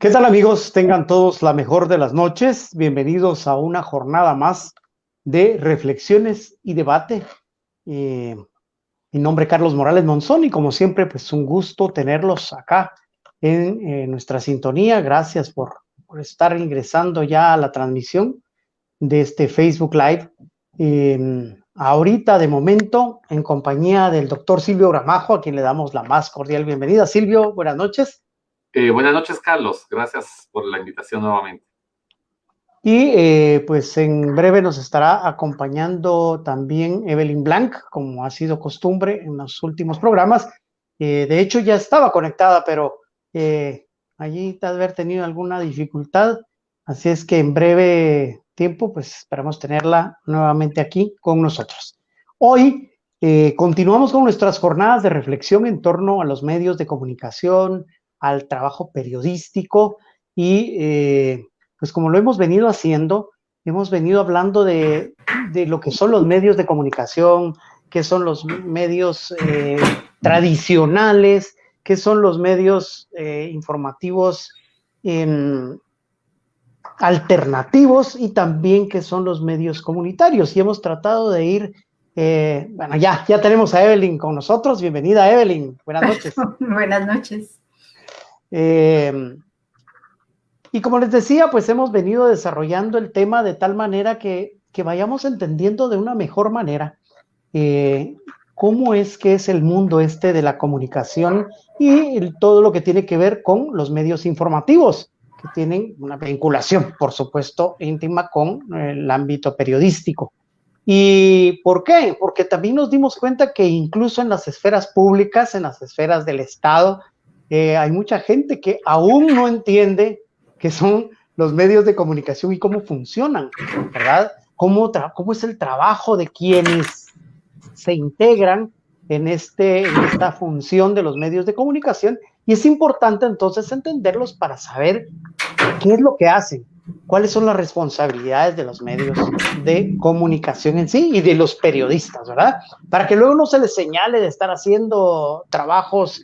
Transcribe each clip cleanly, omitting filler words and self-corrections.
¿Qué tal, amigos? Tengan todos la mejor de las noches. Bienvenidos a una jornada más de reflexiones y debate. Eh, Mi nombre es Carlos Morales Monzón y como siempre, pues un gusto tenerlos acá en nuestra sintonía. Gracias por estar ingresando ya a la transmisión de este Facebook Live. Ahorita, de momento, en compañía del doctor Silvio Gramajo, a quien le damos la más cordial bienvenida. Silvio, buenas noches. Buenas noches, Carlos. Gracias por la invitación nuevamente. Y pues en breve nos estará acompañando también Evelyn Blanc, como ha sido costumbre en los últimos programas. De hecho, ya estaba conectada, pero allí tal vez haber tenido alguna dificultad. Así es que en breve tiempo, pues esperamos tenerla nuevamente aquí con nosotros. Hoy continuamos con nuestras jornadas de reflexión en torno a los medios de comunicación, al trabajo periodístico y pues como lo hemos venido haciendo, hemos venido hablando de lo que son los medios de comunicación, qué son los medios tradicionales, qué son los medios informativos alternativos y también qué son los medios comunitarios. Y hemos tratado de ir, bueno, ya tenemos a Evelyn con nosotros. Bienvenida, Evelyn. Buenas noches. Buenas noches. Y como les decía, pues hemos venido desarrollando el tema de tal manera que vayamos entendiendo de una mejor manera cómo es que es el mundo este de la comunicación y todo lo que tiene que ver con los medios informativos, que tienen una vinculación, por supuesto, íntima con el ámbito periodístico. ¿Y por qué? Porque también nos dimos cuenta que incluso en las esferas públicas, en las esferas del Estado, hay mucha gente que aún no entiende qué son los medios de comunicación y cómo funcionan, ¿verdad? ¿Cómo es el trabajo de quienes se integran en esta función de los medios de comunicación? Y es importante entonces entenderlos para saber qué es lo que hacen, cuáles son las responsabilidades de los medios de comunicación en sí y de los periodistas, ¿verdad? Para que luego no se les señale de estar haciendo trabajos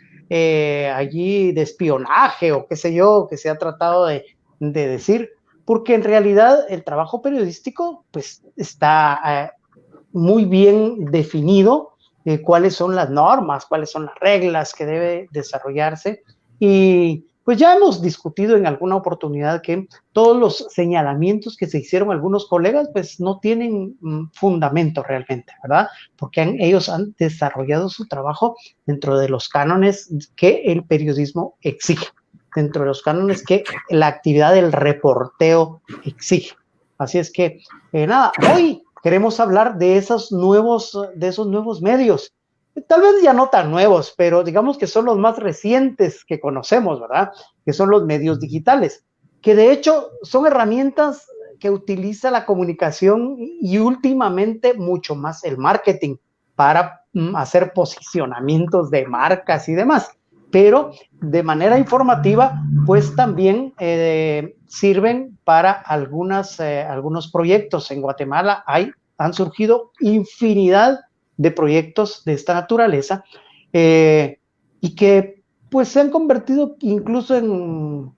allí de espionaje o qué sé yo, que se ha tratado de decir, porque en realidad el trabajo periodístico pues está muy bien definido, cuáles son las normas, cuáles son las reglas que debe desarrollarse. Y pues ya hemos discutido en alguna oportunidad que todos los señalamientos que se hicieron algunos colegas pues no tienen fundamento realmente, ¿verdad? Porque ellos han desarrollado su trabajo dentro de los cánones que el periodismo exige, dentro de los cánones que la actividad del reporteo exige. Así es que, nada, hoy queremos hablar de esos nuevos medios. Tal vez ya no tan nuevos, pero digamos que son los más recientes que conocemos, ¿verdad? Que son los medios digitales, que de hecho son herramientas que utiliza la comunicación y últimamente mucho más el marketing para hacer posicionamientos de marcas y demás. Pero de manera informativa, pues también sirven para algunos proyectos. En Guatemala han surgido infinidad de proyectos de esta naturaleza y que pues se han convertido incluso en,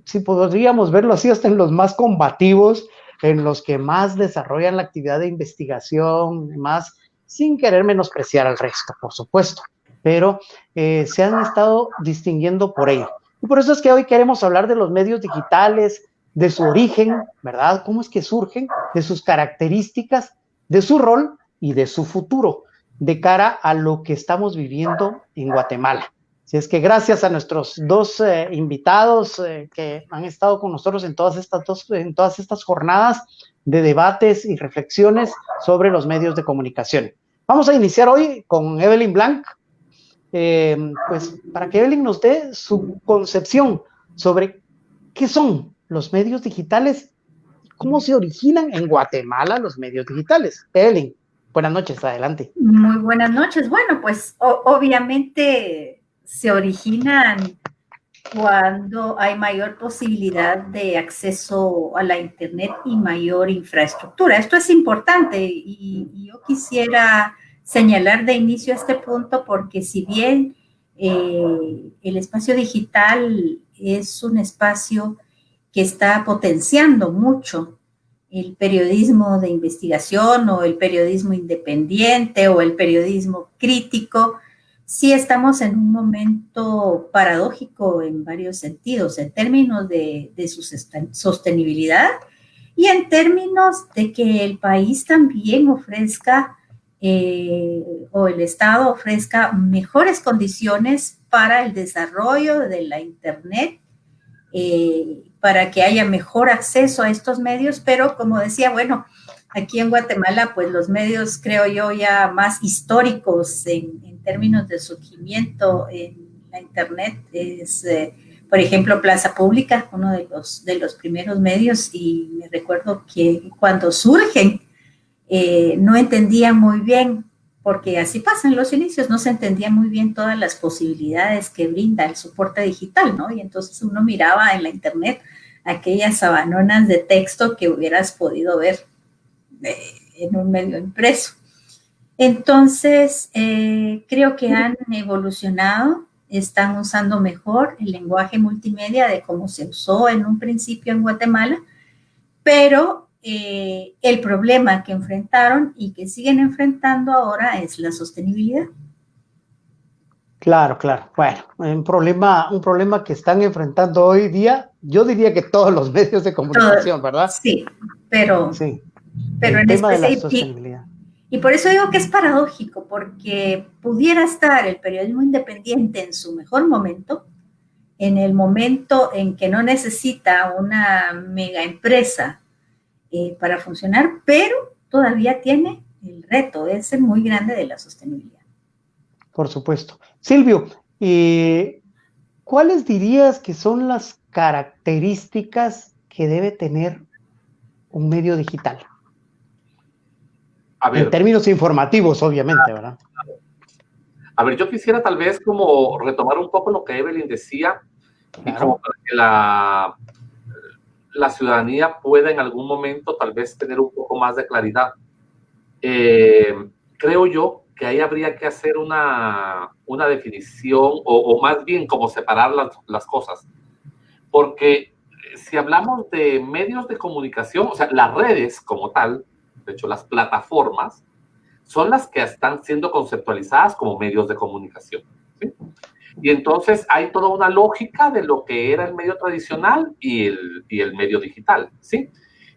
si podríamos verlo así, hasta en los más combativos, en los que más desarrollan la actividad de investigación, más sin querer menospreciar al resto, por supuesto, pero se han estado distinguiendo por ello. Y por eso es que hoy queremos hablar de los medios digitales, de su origen, ¿verdad? ¿Cómo es que surgen? De sus características, de su rol y de su futuro, de cara a lo que estamos viviendo en Guatemala. Así es que gracias a nuestros dos invitados que han estado con nosotros en todas estas jornadas de debates y reflexiones sobre los medios de comunicación. Vamos a iniciar hoy con Evelyn Blanc, pues para que Evelyn nos dé su concepción sobre qué son los medios digitales, cómo se originan en Guatemala los medios digitales. Evelyn, buenas noches, adelante. Muy buenas noches. Bueno, pues obviamente se originan cuando hay mayor posibilidad de acceso a la Internet y mayor infraestructura. Esto es importante y yo quisiera señalar de inicio este punto porque si bien el espacio digital es un espacio que está potenciando mucho el periodismo de investigación o el periodismo independiente o el periodismo crítico. Sí estamos en un momento paradójico en varios sentidos, en términos de su sostenibilidad y en términos de que el país también ofrezca o el Estado ofrezca mejores condiciones para el desarrollo de la Internet, para que haya mejor acceso a estos medios, pero como decía, bueno, aquí en Guatemala, pues los medios, creo yo, ya más históricos en términos de surgimiento en la Internet es, por ejemplo, Plaza Pública, uno de los primeros medios, y me recuerdo que cuando surgen, no entendían muy bien, porque así pasan los inicios, no se entendía muy bien todas las posibilidades que brinda el soporte digital, ¿no? Y entonces uno miraba en la Internet aquellas sabanonas de texto que hubieras podido ver en un medio impreso. Entonces, creo que han evolucionado, están usando mejor el lenguaje multimedia de cómo se usó en un principio en Guatemala, pero el problema que enfrentaron y que siguen enfrentando ahora es la sostenibilidad. Claro, claro. Bueno, un problema que están enfrentando hoy día, yo diría que todos los medios de comunicación, ¿verdad? Sí, pero el en tema de la especie, sostenibilidad. Y por eso digo que es paradójico, porque pudiera estar el periodismo independiente en su mejor momento, en el momento en que no necesita una mega empresa para funcionar, pero todavía tiene el reto ese muy grande de la sostenibilidad. Por supuesto. Silvio, ¿cuáles dirías que son las características que debe tener un medio digital? A ver, en términos informativos, obviamente, ¿verdad? A ver, yo quisiera tal vez como retomar un poco lo que Evelyn decía, claro, y como para que la ciudadanía pueda en algún momento tal vez tener un poco más de claridad. Creo yo que ahí habría que hacer una definición o más bien como separar las cosas. Porque si hablamos de medios de comunicación, o sea, las redes como tal, de hecho las plataformas, son las que están siendo conceptualizadas como medios de comunicación, ¿sí? Y entonces hay toda una lógica de lo que era el medio tradicional y el medio digital, ¿sí?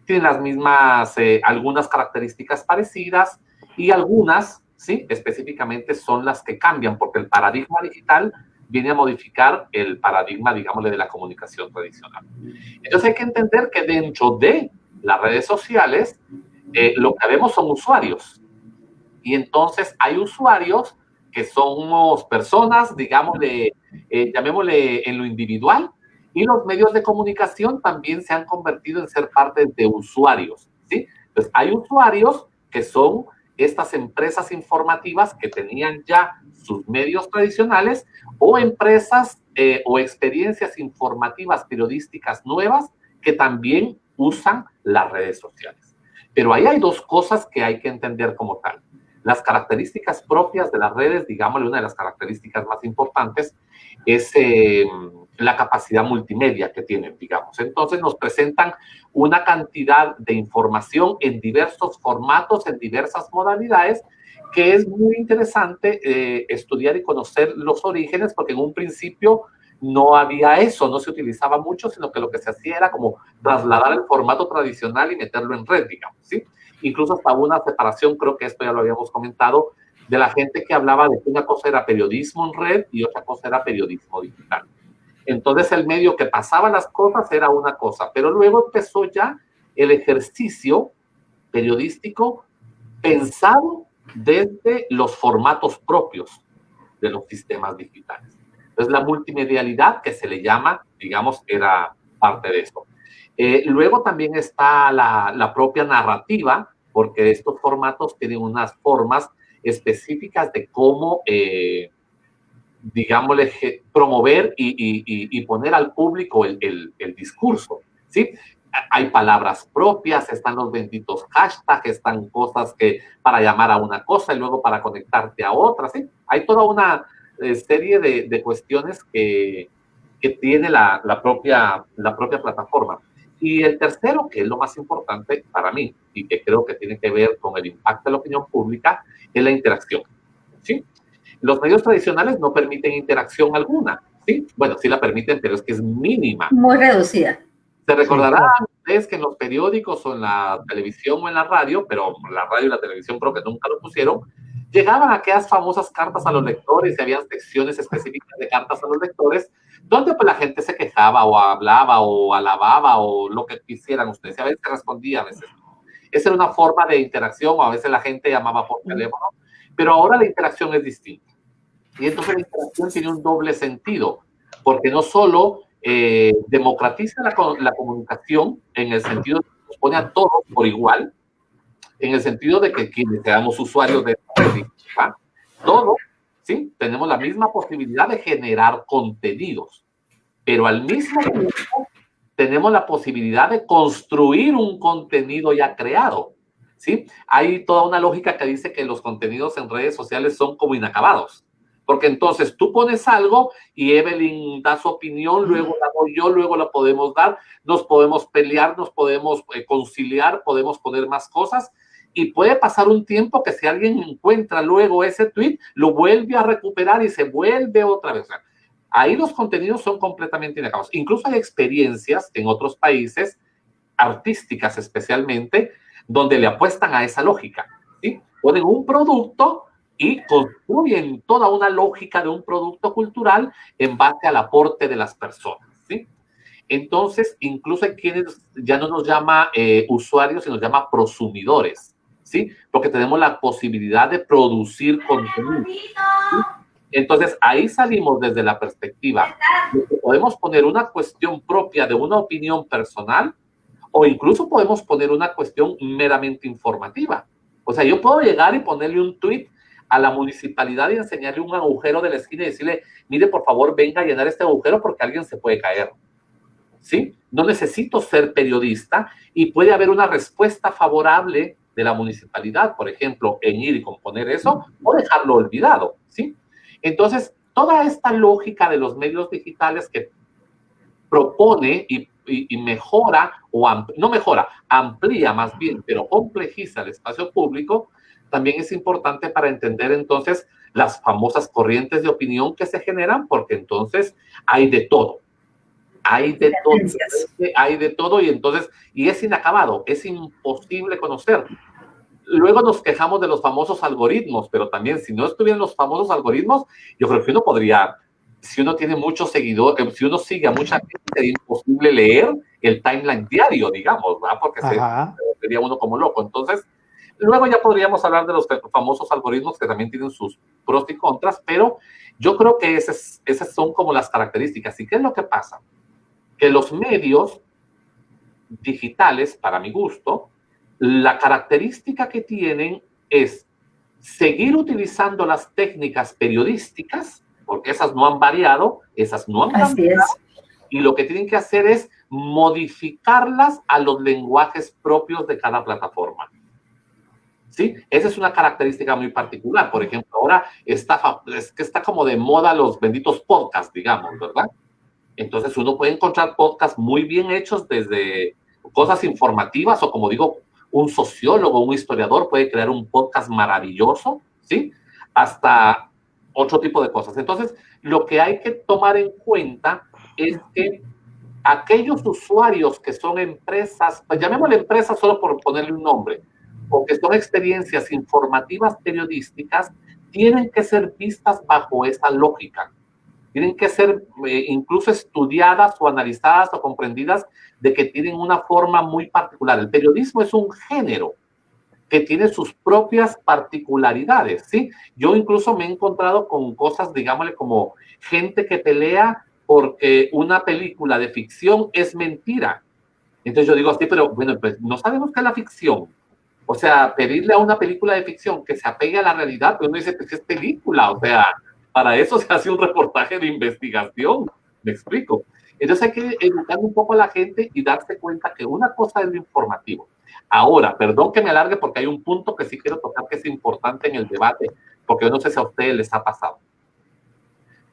Tienen las mismas, algunas características parecidas y algunas, ¿sí? Específicamente son las que cambian, porque el paradigma digital viene a modificar el paradigma, digámosle, de la comunicación tradicional. Entonces hay que entender que dentro de las redes sociales, lo que vemos son usuarios. Y entonces hay usuarios que somos personas, digámosle, llamémosle en lo individual, y los medios de comunicación también se han convertido en ser parte de usuarios, ¿sí? Entonces hay usuarios que son estas empresas informativas que tenían ya sus medios tradicionales o empresas o experiencias informativas periodísticas nuevas que también usan las redes sociales. Pero ahí hay dos cosas que hay que entender como tal. Las características propias de las redes, digámosle, una de las características más importantes es la capacidad multimedia que tienen, digamos. Entonces nos presentan una cantidad de información en diversos formatos, en diversas modalidades, que es muy interesante estudiar y conocer los orígenes, porque en un principio no había eso, no se utilizaba mucho, sino que lo que se hacía era como trasladar el formato tradicional y meterlo en red, digamos, ¿sí? Incluso hasta una separación, creo que esto ya lo habíamos comentado, de la gente que hablaba de que una cosa era periodismo en red y otra cosa era periodismo digital. Entonces el medio que pasaba las cosas era una cosa, pero luego empezó ya el ejercicio periodístico pensado desde los formatos propios de los sistemas digitales. Entonces la multimedialidad que se le llama, digamos, era parte de eso. Luego también está la propia narrativa, porque estos formatos tienen unas formas específicas de cómo, digámosle, promover y poner al público el discurso, ¿sí? Hay palabras propias, están los benditos hashtags, están cosas que para llamar a una cosa y luego para conectarte a otra, ¿sí? Hay toda una serie de cuestiones que que tiene la propia plataforma. Y el tercero, que es lo más importante para mí, y que creo que tiene que ver con el impacto de la opinión pública, es la interacción, ¿sí? Los medios tradicionales no permiten interacción alguna, ¿sí? Bueno, sí la permiten, pero es que es mínima. Muy reducida. Se recordarán ustedes que en los periódicos o en la televisión o en la radio, pero la radio y la televisión creo que nunca lo pusieron, llegaban aquellas famosas cartas a los lectores y había secciones específicas de cartas a los lectores donde pues la gente se quejaba o hablaba o alababa o lo que quisieran ustedes. Y a veces respondía, a veces no. Esa era una forma de interacción, o a veces la gente llamaba por teléfono, pero ahora la interacción es distinta. Y entonces la interacción tiene un doble sentido, porque no solo democratiza la comunicación en el sentido de que nos pone a todos por igual, en el sentido de que quienes seamos usuarios de todos, ¿sí? Tenemos la misma posibilidad de generar contenidos, pero al mismo tiempo tenemos la posibilidad de construir un contenido ya creado, ¿sí? Hay toda una lógica que dice que los contenidos en redes sociales son como inacabados, porque entonces tú pones algo y Evelyn da su opinión, luego la doy yo, luego la podemos dar, nos podemos pelear, nos podemos conciliar, podemos poner más cosas, y puede pasar un tiempo que si alguien encuentra luego ese tweet, lo vuelve a recuperar y se vuelve otra vez. Ahí los contenidos son completamente inacabados. Incluso hay experiencias en otros países, artísticas especialmente, donde le apuestan a esa lógica, ¿sí? Ponen un producto y construyen toda una lógica de un producto cultural en base al aporte de las personas, ¿sí? Entonces, incluso hay quienes ya no nos llama usuarios, sino nos llama prosumidores, ¿sí? Porque tenemos la posibilidad de producir contenido, ¿sí? Entonces, ahí salimos desde la perspectiva de que podemos poner una cuestión propia de una opinión personal, o incluso podemos poner una cuestión meramente informativa. O sea, yo puedo llegar y ponerle un tweet a la municipalidad y enseñarle un agujero de la esquina y decirle, mire, por favor, venga a llenar este agujero porque alguien se puede caer, ¿sí? No necesito ser periodista y puede haber una respuesta favorable de la municipalidad, por ejemplo, en ir y componer eso o dejarlo olvidado, ¿sí? Entonces, toda esta lógica de los medios digitales que propone y mejora, no mejora, amplía más bien, pero complejiza el espacio público, también es importante para entender entonces las famosas corrientes de opinión que se generan, porque entonces hay de todo. Hay de todo y entonces, y es inacabado, es imposible conocer. Luego nos quejamos de los famosos algoritmos, pero también si no estuvieran los famosos algoritmos, yo creo que uno podría, si uno tiene muchos seguidores, si uno sigue a mucha gente, sería imposible leer el timeline diario, digamos, ¿verdad? Porque sería uno como loco. Entonces, luego ya podríamos hablar de los famosos algoritmos que también tienen sus pros y contras, pero yo creo que esas son como las características. ¿Y qué es lo que pasa? Que los medios digitales, para mi gusto, la característica que tienen es seguir utilizando las técnicas periodísticas, porque esas no han variado, esas no han cambiado, y lo que tienen que hacer es modificarlas a los lenguajes propios de cada plataforma. ¿Sí? Esa es una característica muy particular. Por ejemplo, ahora está como de moda los benditos podcasts, digamos, ¿verdad? Entonces uno puede encontrar podcasts muy bien hechos desde cosas informativas o, como digo, un sociólogo, un historiador puede crear un podcast maravilloso, ¿sí? Hasta otro tipo de cosas. Entonces, lo que hay que tomar en cuenta es que aquellos usuarios que son empresas, pues llamémosle empresas solo por ponerle un nombre, o que son experiencias informativas periodísticas, tienen que ser vistas bajo esa lógica. Tienen que ser incluso estudiadas o analizadas o comprendidas de que tienen una forma muy particular. El periodismo es un género que tiene sus propias particularidades, ¿sí? Yo incluso me he encontrado con cosas, digámosle, como gente que pelea porque una película de ficción es mentira. Entonces yo digo así, pero bueno, pues no sabemos qué es la ficción. O sea, pedirle a una película de ficción que se apegue a la realidad, pues uno dice, pues es película, o sea, para eso se hace un reportaje de investigación, me explico. Entonces hay que educar un poco a la gente y darse cuenta que una cosa es lo informativo. Ahora, perdón que me alargue porque hay un punto que sí quiero tocar que es importante en el debate, porque yo no sé si a ustedes les ha pasado.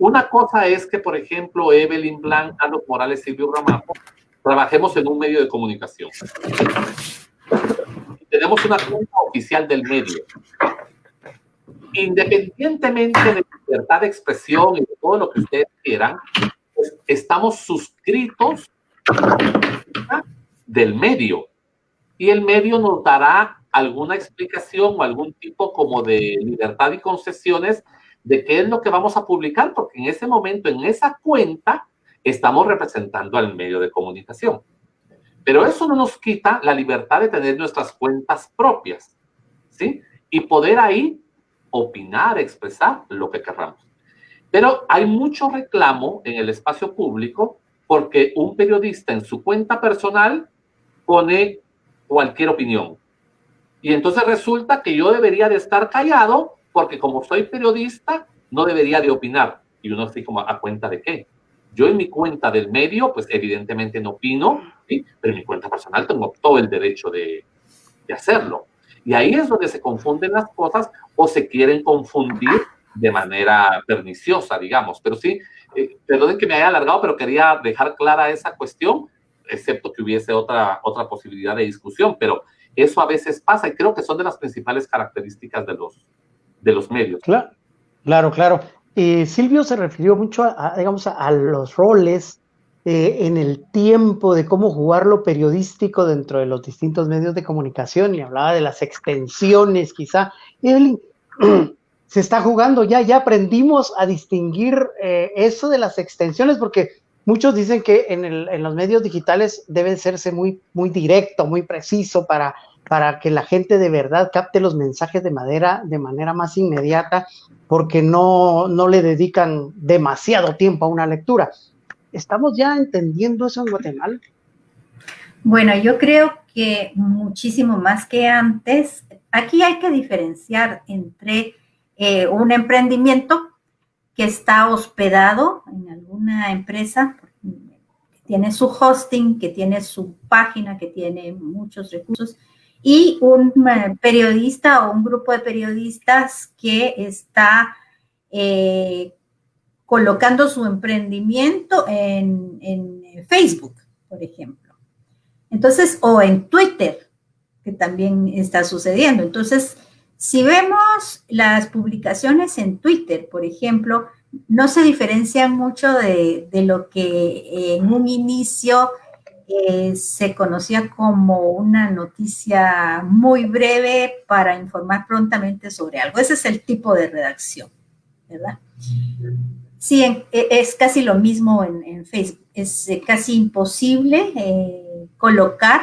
Una cosa es que, por ejemplo, Evelyn Blanc, Carlos Morales, Silvio Ramajo, trabajemos en un medio de comunicación. Tenemos una cuenta oficial del medio. Independientemente de la libertad de expresión y de todo lo que ustedes quieran, pues estamos suscritos del medio. Y el medio nos dará alguna explicación o algún tipo como de libertad y concesiones de qué es lo que vamos a publicar, porque en ese momento, en esa cuenta, estamos representando al medio de comunicación. Pero eso no nos quita la libertad de tener nuestras cuentas propias, ¿sí? Y poder ahí opinar, expresar lo que querramos. Pero hay mucho reclamo en el espacio público porque un periodista en su cuenta personal pone cualquier opinión. Y entonces resulta que yo debería de estar callado porque como soy periodista no debería de opinar. Y uno así como, ¿a cuenta de qué? Yo en mi cuenta del medio, pues evidentemente no opino, ¿sí? Pero en mi cuenta personal tengo todo el derecho de hacerlo. Y ahí es donde se confunden las cosas o se quieren confundir de manera perniciosa, digamos. Pero sí, perdonen que me haya alargado, pero quería dejar clara esa cuestión, excepto que hubiese otra posibilidad de discusión, pero eso a veces pasa y creo que son de las principales características de los medios. Claro. Silvio se refirió mucho digamos, a los roles en el tiempo de cómo jugar lo periodístico dentro de los distintos medios de comunicación y hablaba de las extensiones, quizá. Evelyn, se está jugando ya aprendimos a distinguir eso de las extensiones, porque muchos dicen que en los medios digitales debe serse muy, muy directo, muy preciso para que la gente de verdad capte los mensajes de manera más inmediata, porque no le dedican demasiado tiempo a una lectura. ¿Estamos ya entendiendo eso en Guatemala? Bueno, yo creo que muchísimo más que antes. Aquí hay que diferenciar entre un emprendimiento que está hospedado en alguna empresa, que tiene su hosting, que tiene su página, que tiene muchos recursos, y un periodista o un grupo de periodistas que está colocando su emprendimiento en Facebook, por ejemplo. Entonces, o en Twitter, que también está sucediendo. Entonces, si vemos las publicaciones en Twitter, por ejemplo, no se diferencian mucho de lo que en un inicio se conocía como una noticia muy breve para informar prontamente sobre algo. Ese es el tipo de redacción, ¿verdad? Sí, es casi lo mismo en Facebook. Es casi imposible colocar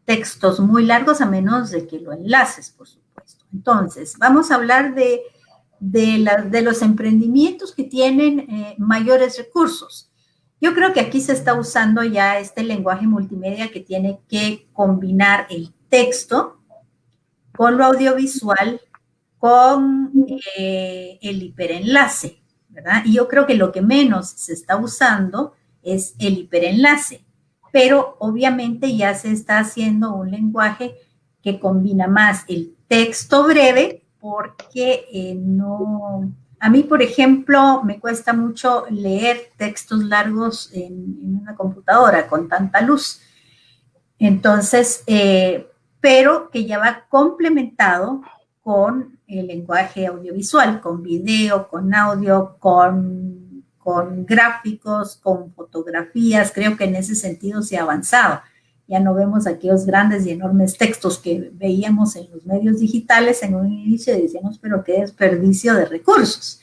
textos muy largos a menos de que lo enlaces, por supuesto. Entonces, vamos a hablar de los emprendimientos que tienen mayores recursos. Yo creo que aquí se está usando ya este lenguaje multimedia que tiene que combinar el texto con lo audiovisual, con el hiperenlace, ¿verdad? Y yo creo que lo que menos se está usando es el hiperenlace, pero obviamente ya se está haciendo un lenguaje que combina más el texto breve, porque no... A mí, por ejemplo, me cuesta mucho leer textos largos en una computadora con tanta luz. Entonces, pero que ya va complementado con el lenguaje audiovisual, con video, con audio, con gráficos, con fotografías. Creo que en ese sentido se ha avanzado. Ya no vemos aquellos grandes y enormes textos que veíamos en los medios digitales en un inicio y decíamos, pero qué desperdicio de recursos.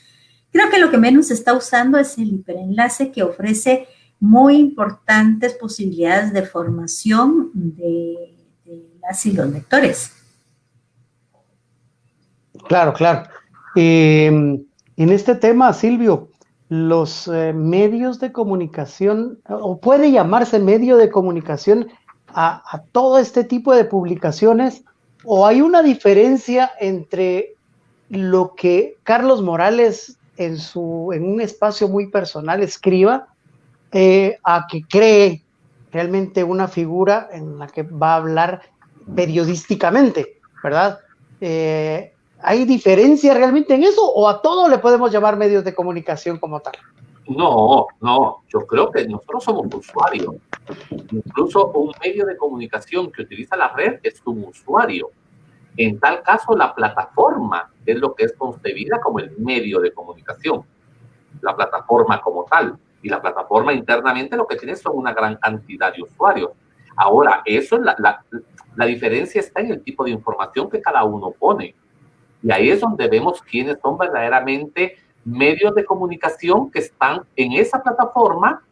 Creo que lo que menos se está usando es el hiperenlace, que ofrece muy importantes posibilidades de formación de las y los lectores. Claro. En este tema, Silvio, los medios de comunicación, o puede llamarse medio de comunicación a todo este tipo de publicaciones, o hay una diferencia entre lo que Carlos Morales en un espacio muy personal escriba, a que cree realmente una figura en la que va a hablar periodísticamente, ¿verdad? ¿Hay diferencia realmente en eso o a todo le podemos llamar medios de comunicación como tal? No, yo creo que nosotros somos usuarios. Incluso un medio de comunicación que utiliza la red es un usuario. En tal caso, la plataforma es lo que es concebida como el medio de comunicación, la plataforma como tal. Y la plataforma internamente lo que tiene son una gran cantidad de usuarios. Ahora, eso es la diferencia está en el tipo de información que cada uno pone. Y ahí es donde vemos quiénes son verdaderamente medios de comunicación que están en esa plataforma,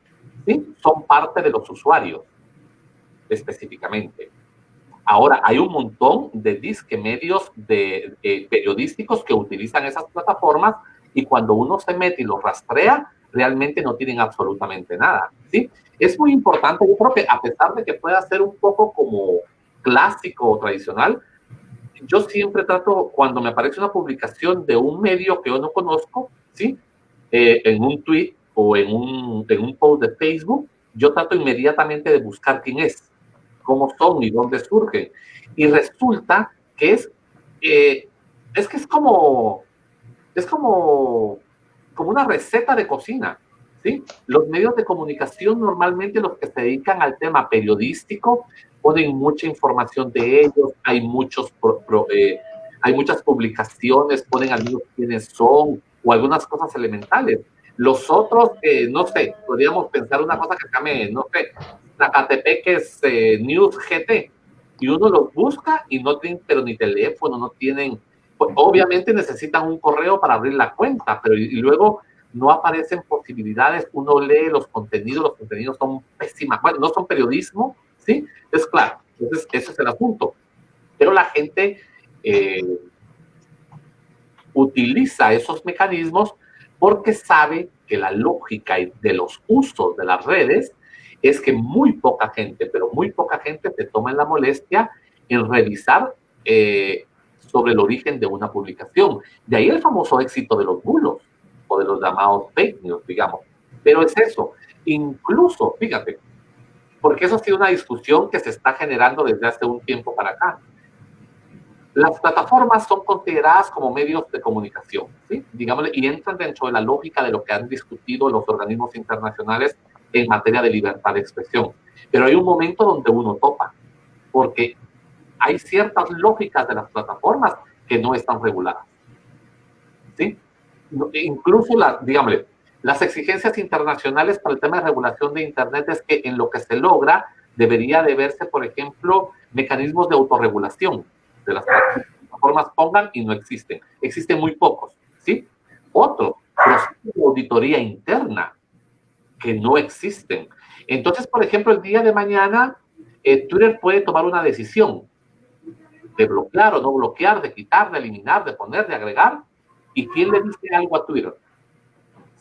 ¿sí? Son parte de los usuarios, específicamente. Ahora, hay un montón de medios periodísticos que utilizan esas plataformas y cuando uno se mete y los rastrea, realmente no tienen absolutamente nada, ¿sí? Es muy importante, yo creo que a pesar de que pueda ser un poco como clásico o tradicional, yo siempre trato, cuando me aparece una publicación de un medio que yo no conozco, ¿sí? En un tweet o en un post de Facebook, yo trato inmediatamente de buscar quién es, cómo son y dónde surgen. Y resulta que que es como una receta de cocina, ¿sí? Los medios de comunicación normalmente los que se dedican al tema periodístico ponen mucha información de ellos, hay muchas publicaciones, ponen al menos quiénes son o algunas cosas elementales. Los otros, no sé, podríamos pensar una cosa que acá no sé, Zacatepeques News GT, y uno los busca y no tienen, pero ni teléfono, no tienen, pues, obviamente necesitan un correo para abrir la cuenta, pero y luego no aparecen posibilidades, uno lee los contenidos son pésimas, bueno, no son periodismo, ¿sí? Es claro, entonces ese es el asunto. Pero la gente utiliza esos mecanismos porque sabe que la lógica de los usos de las redes es que muy poca gente, pero muy poca gente se toma la molestia en revisar sobre el origen de una publicación. De ahí el famoso éxito de los bulos o de los llamados fake news, digamos. Pero es eso. Incluso, fíjate, porque eso ha sido una discusión que se está generando desde hace un tiempo para acá. Las plataformas son consideradas como medios de comunicación, ¿sí? Digámosle, y entran dentro de la lógica de lo que han discutido los organismos internacionales en materia de libertad de expresión. Pero hay un momento donde uno topa, porque hay ciertas lógicas de las plataformas que no están reguladas, ¿sí? Incluso, digámosle, las exigencias internacionales para el tema de regulación de Internet es que en lo que se logra debería de verse, por ejemplo, mecanismos de autorregulación de las plataformas pongan y no existen. Existen muy pocos, ¿sí? Otros, procesos de auditoría interna que no existen. Entonces, por ejemplo, el día de mañana, Twitter puede tomar una decisión de bloquear o no bloquear, de quitar, de eliminar, de poner, de agregar. ¿Y quién le dice algo a Twitter?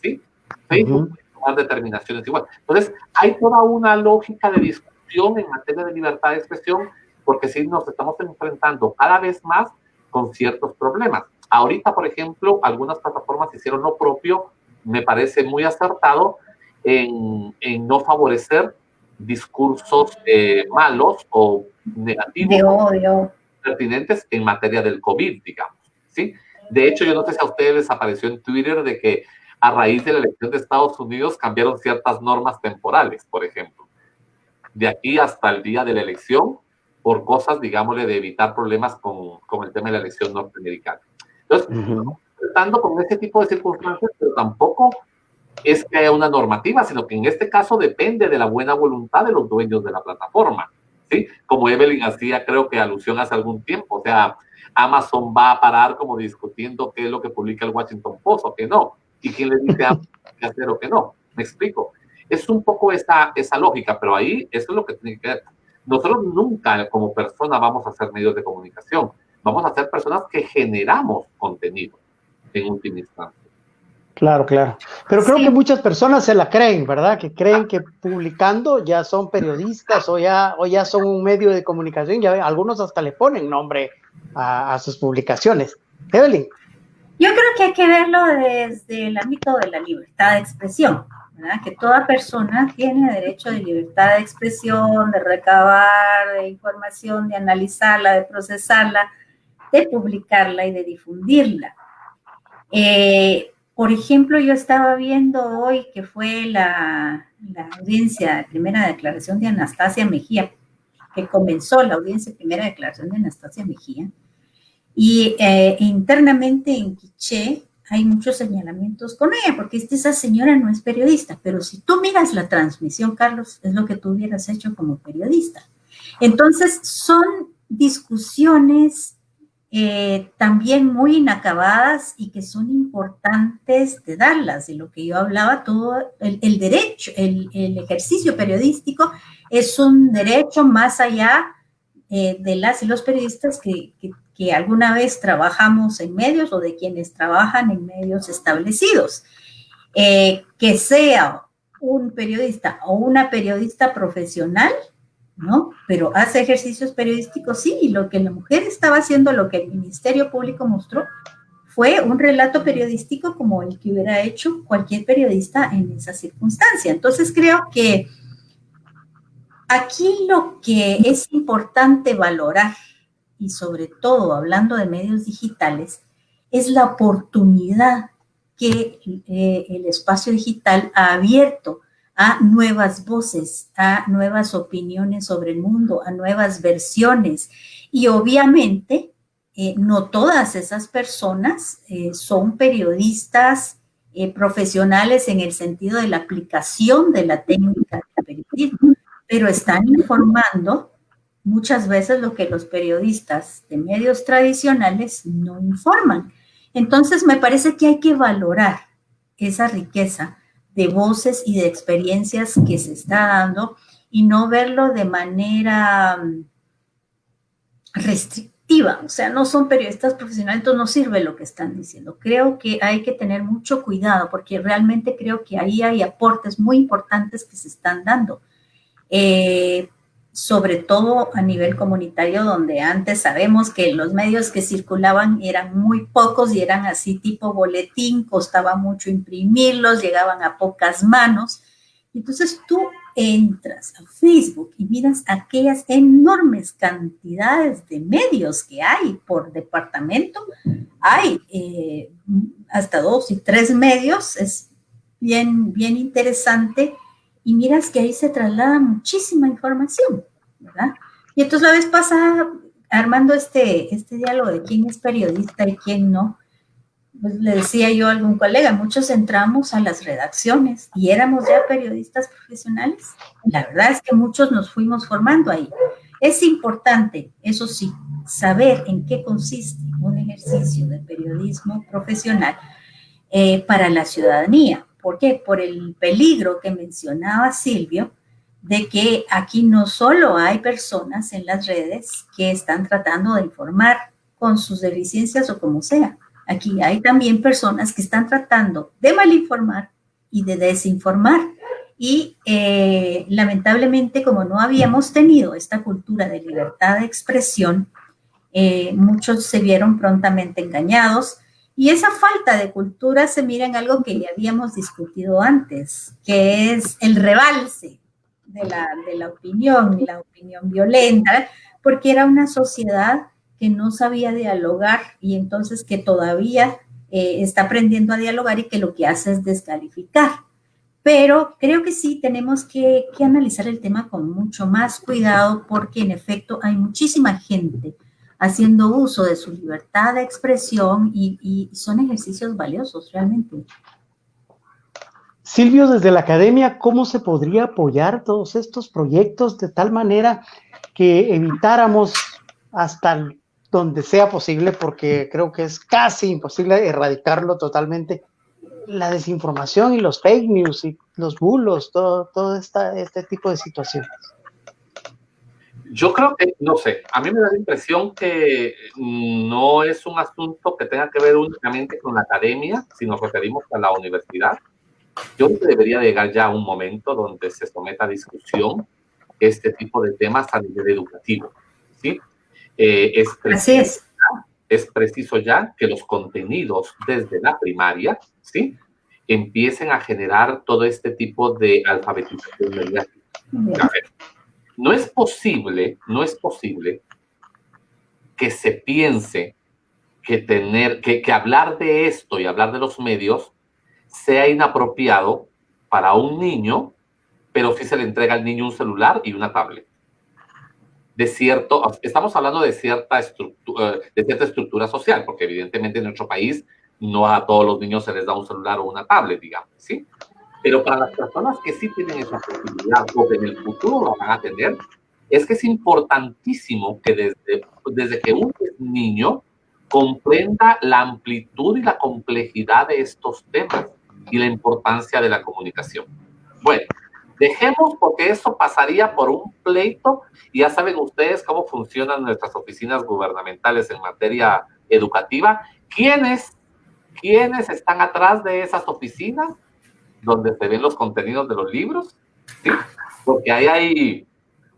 ¿Sí? Facebook puede tomar determinaciones igual. Entonces, hay toda una lógica de discusión en materia de libertad de expresión porque sí nos estamos enfrentando cada vez más con ciertos problemas. Ahorita, por ejemplo, algunas plataformas hicieron lo propio, me parece muy acertado, en no favorecer discursos malos o negativos. De odio. Pertinentes en materia del COVID, digamos, ¿sí? De hecho, yo no sé si a ustedes les apareció en Twitter de que a raíz de la elección de Estados Unidos cambiaron ciertas normas temporales, por ejemplo. De aquí hasta el día de la elección, por cosas, digámosle, de evitar problemas con el tema de la elección norteamericana. Entonces, tratando con este tipo de circunstancias, pero tampoco es que haya una normativa, sino que en este caso depende de la buena voluntad de los dueños de la plataforma, ¿sí? Como Evelyn hacía, creo que alusión hace algún tiempo, o sea, Amazon va a parar como discutiendo qué es lo que publica el Washington Post o qué no, y quién le dice a Amazon qué hacer o qué no. Me explico. Es un poco esa lógica, pero ahí eso es lo que tiene que ver. Nosotros nunca como persona vamos a ser medios de comunicación, vamos a ser personas que generamos contenido en última instancia. Claro, claro. Pero creo que muchas personas se la creen, ¿verdad? Que creen que publicando ya son periodistas o ya son un medio de comunicación. Ya algunos hasta le ponen nombre a sus publicaciones. Evelyn. Yo creo que hay que verlo desde el ámbito de la libertad de expresión, ¿verdad? Que toda persona tiene derecho de libertad de expresión, de recabar información, de analizarla, de procesarla, de publicarla y de difundirla. Por ejemplo, yo estaba viendo hoy que fue la audiencia de primera declaración de Anastasia Mejía, que comenzó la audiencia de primera declaración de Anastasia Mejía, y internamente en Quiché hay muchos señalamientos con ella, porque esa señora no es periodista, pero si tú miras la transmisión, Carlos, es lo que tú hubieras hecho como periodista. Entonces, son discusiones también muy inacabadas y que son importantes de darlas. De lo que yo hablaba, todo el derecho, el ejercicio periodístico es un derecho más allá de las y los periodistas que alguna vez trabajamos en medios o de quienes trabajan en medios establecidos. Que sea un periodista o una periodista profesional, ¿no? Pero hace ejercicios periodísticos, sí, y lo que la mujer estaba haciendo, lo que el Ministerio Público mostró, fue un relato periodístico como el que hubiera hecho cualquier periodista en esa circunstancia. Entonces creo que aquí lo que es importante valorar, y sobre todo hablando de medios digitales, es la oportunidad que el espacio digital ha abierto a nuevas voces, a nuevas opiniones sobre el mundo, a nuevas versiones. Y obviamente no todas esas personas son periodistas profesionales en el sentido de la aplicación de la técnica del periodismo, pero están informando muchas veces lo que los periodistas de medios tradicionales no informan. Entonces me parece que hay que valorar esa riqueza de voces y de experiencias que se está dando y no verlo de manera restrictiva. O sea, no son periodistas profesionales, entonces no sirve lo que están diciendo. Creo que hay que tener mucho cuidado porque realmente creo que ahí hay aportes muy importantes que se están dando. Sobre todo a nivel comunitario, donde antes sabemos que los medios que circulaban eran muy pocos y eran así tipo boletín, costaba mucho imprimirlos, llegaban a pocas manos. Entonces tú entras a Facebook y miras aquellas enormes cantidades de medios que hay por departamento, hay hasta 2 y 3 medios, es bien interesante. Y miras que ahí se traslada muchísima información, ¿verdad? Y entonces la vez pasada, armando este diálogo de quién es periodista y quién no, pues le decía yo a algún colega, muchos entramos a las redacciones y éramos ya periodistas profesionales. La verdad es que muchos nos fuimos formando ahí. Es importante, eso sí, saber en qué consiste un ejercicio de periodismo profesional para la ciudadanía. ¿Por qué? Por el peligro que mencionaba Silvio, de que aquí no solo hay personas en las redes que están tratando de informar con sus deficiencias o como sea. Aquí hay también personas que están tratando de malinformar y de desinformar. Y lamentablemente, como no habíamos tenido esta cultura de libertad de expresión, muchos se vieron prontamente engañados. Y esa falta de cultura se mira en algo que ya habíamos discutido antes, que es el rebalse de la opinión, la opinión violenta, porque era una sociedad que no sabía dialogar y entonces que todavía está aprendiendo a dialogar y que lo que hace es descalificar. Pero creo que sí tenemos que analizar el tema con mucho más cuidado porque en efecto hay muchísima gente haciendo uso de su libertad de expresión y son ejercicios valiosos realmente. Silvio, desde la academia, ¿cómo se podría apoyar todos estos proyectos de tal manera que evitáramos hasta donde sea posible, porque creo que es casi imposible erradicarlo totalmente, la desinformación y los fake news y los bulos, todo este tipo de situaciones? Yo creo que, no sé, a mí me da la impresión que no es un asunto que tenga que ver únicamente con la academia, si nos referimos a la universidad. Yo creo que debería llegar ya un momento donde se someta a discusión este tipo de temas a nivel educativo, ¿sí? Es preciso ya que los contenidos desde la primaria, ¿sí?, empiecen a generar todo este tipo de alfabetización mediática. A ver, no es posible que se piense que hablar de esto y hablar de los medios sea inapropiado para un niño, pero sí se le entrega al niño un celular y una tablet. Estamos hablando de cierta estructura social, porque evidentemente en nuestro país no a todos los niños se les da un celular o una tablet, digamos, ¿sí? Pero para las personas que sí tienen esa posibilidad o que en el futuro la van a tener, es que es importantísimo que desde que uno es niño comprenda la amplitud y la complejidad de estos temas y la importancia de la comunicación. Bueno, dejemos porque eso pasaría por un pleito y ya saben ustedes cómo funcionan nuestras oficinas gubernamentales en materia educativa. ¿Quiénes están atrás de esas oficinas donde se ven los contenidos de los libros? ¿Sí? Porque ahí hay,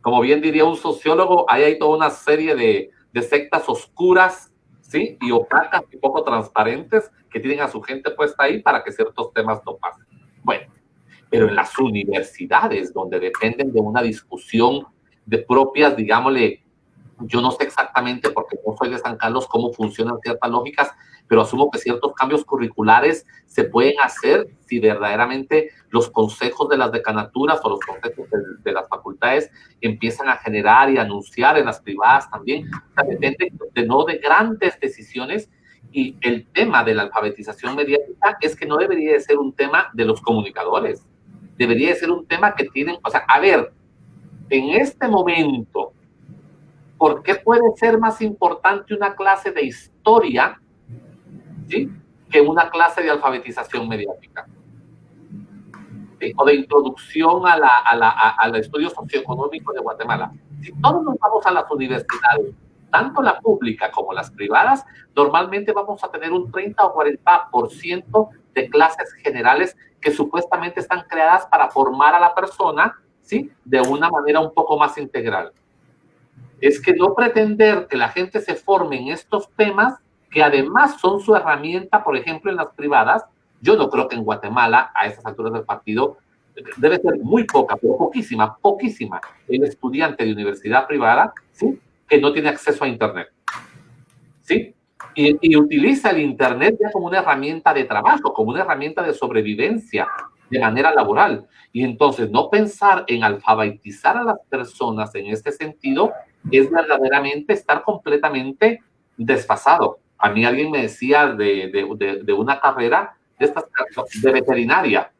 como bien diría un sociólogo, ahí hay toda una serie de sectas oscuras, ¿sí? Y opacas y poco transparentes que tienen a su gente puesta ahí para que ciertos temas no pasen. Bueno, pero en las universidades, donde dependen de una discusión de propias, digámosle, yo no sé exactamente, porque no soy de San Carlos, cómo funcionan ciertas lógicas, pero asumo que ciertos cambios curriculares se pueden hacer si verdaderamente los consejos de las decanaturas o los consejos de las facultades empiezan a generar y anunciar en las privadas también. O sea, depende no de grandes decisiones, y el tema de la alfabetización mediática es que no debería de ser un tema de los comunicadores, debería de ser un tema que tienen, o sea, a ver, en este momento, ¿por qué puede ser más importante una clase de historia, ¿sí?, que una clase de alfabetización mediática? ¿Sí? O de introducción al estudio socioeconómico de Guatemala. Si todos nos vamos a las universidades, tanto la pública como las privadas, normalmente vamos a tener un 30 o 40% de clases generales que supuestamente están creadas para formar a la persona, ¿sí?, de una manera un poco más integral. Es que no pretender que la gente se forme en estos temas, que además son su herramienta, por ejemplo, en las privadas. Yo no creo que en Guatemala, a estas alturas del partido, debe ser muy poca, pero poquísima, el estudiante de universidad privada, ¿sí?, que no tiene acceso a Internet, ¿sí? Y utiliza el Internet ya como una herramienta de trabajo, como una herramienta de sobrevivencia de manera laboral. Y entonces no pensar en alfabetizar a las personas en este sentido es verdaderamente estar completamente desfasado. A mí alguien me decía de una carrera de veterinaria,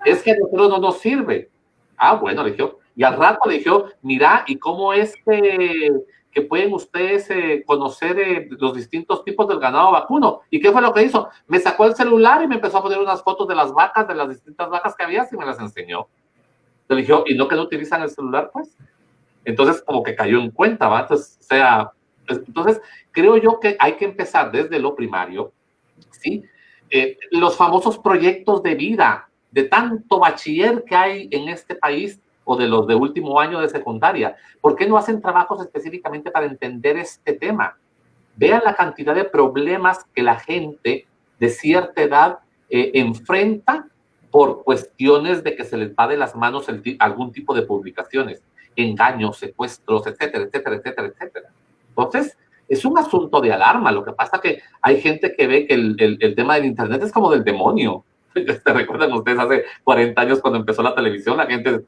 es que a nosotros no nos sirve. Ah, bueno, le dije, y al rato le dije, mira, ¿y cómo es que pueden ustedes conocer los distintos tipos del ganado vacuno? ¿Y qué fue lo que hizo? Me sacó el celular y me empezó a poner unas fotos de las vacas, de las distintas vacas que había, y me las enseñó. Le dije, ¿y no que no utilizan el celular, pues? Entonces, como que cayó en cuenta, ¿va? Entonces, creo yo que hay que empezar desde lo primario, ¿sí? Los famosos proyectos de vida, de tanto bachiller que hay en este país, o de los de último año de secundaria. ¿Por qué no hacen trabajos específicamente para entender este tema? Vean la cantidad de problemas que la gente de cierta edad enfrenta por cuestiones de que se les va de las manos algún tipo de publicaciones, engaños, secuestros, etcétera, etcétera, etcétera, etcétera. Entonces, es un asunto de alarma. Lo que pasa que hay gente que ve que el tema del Internet es como del demonio. ¿Se recuerdan ustedes hace 40 años cuando empezó la televisión? La gente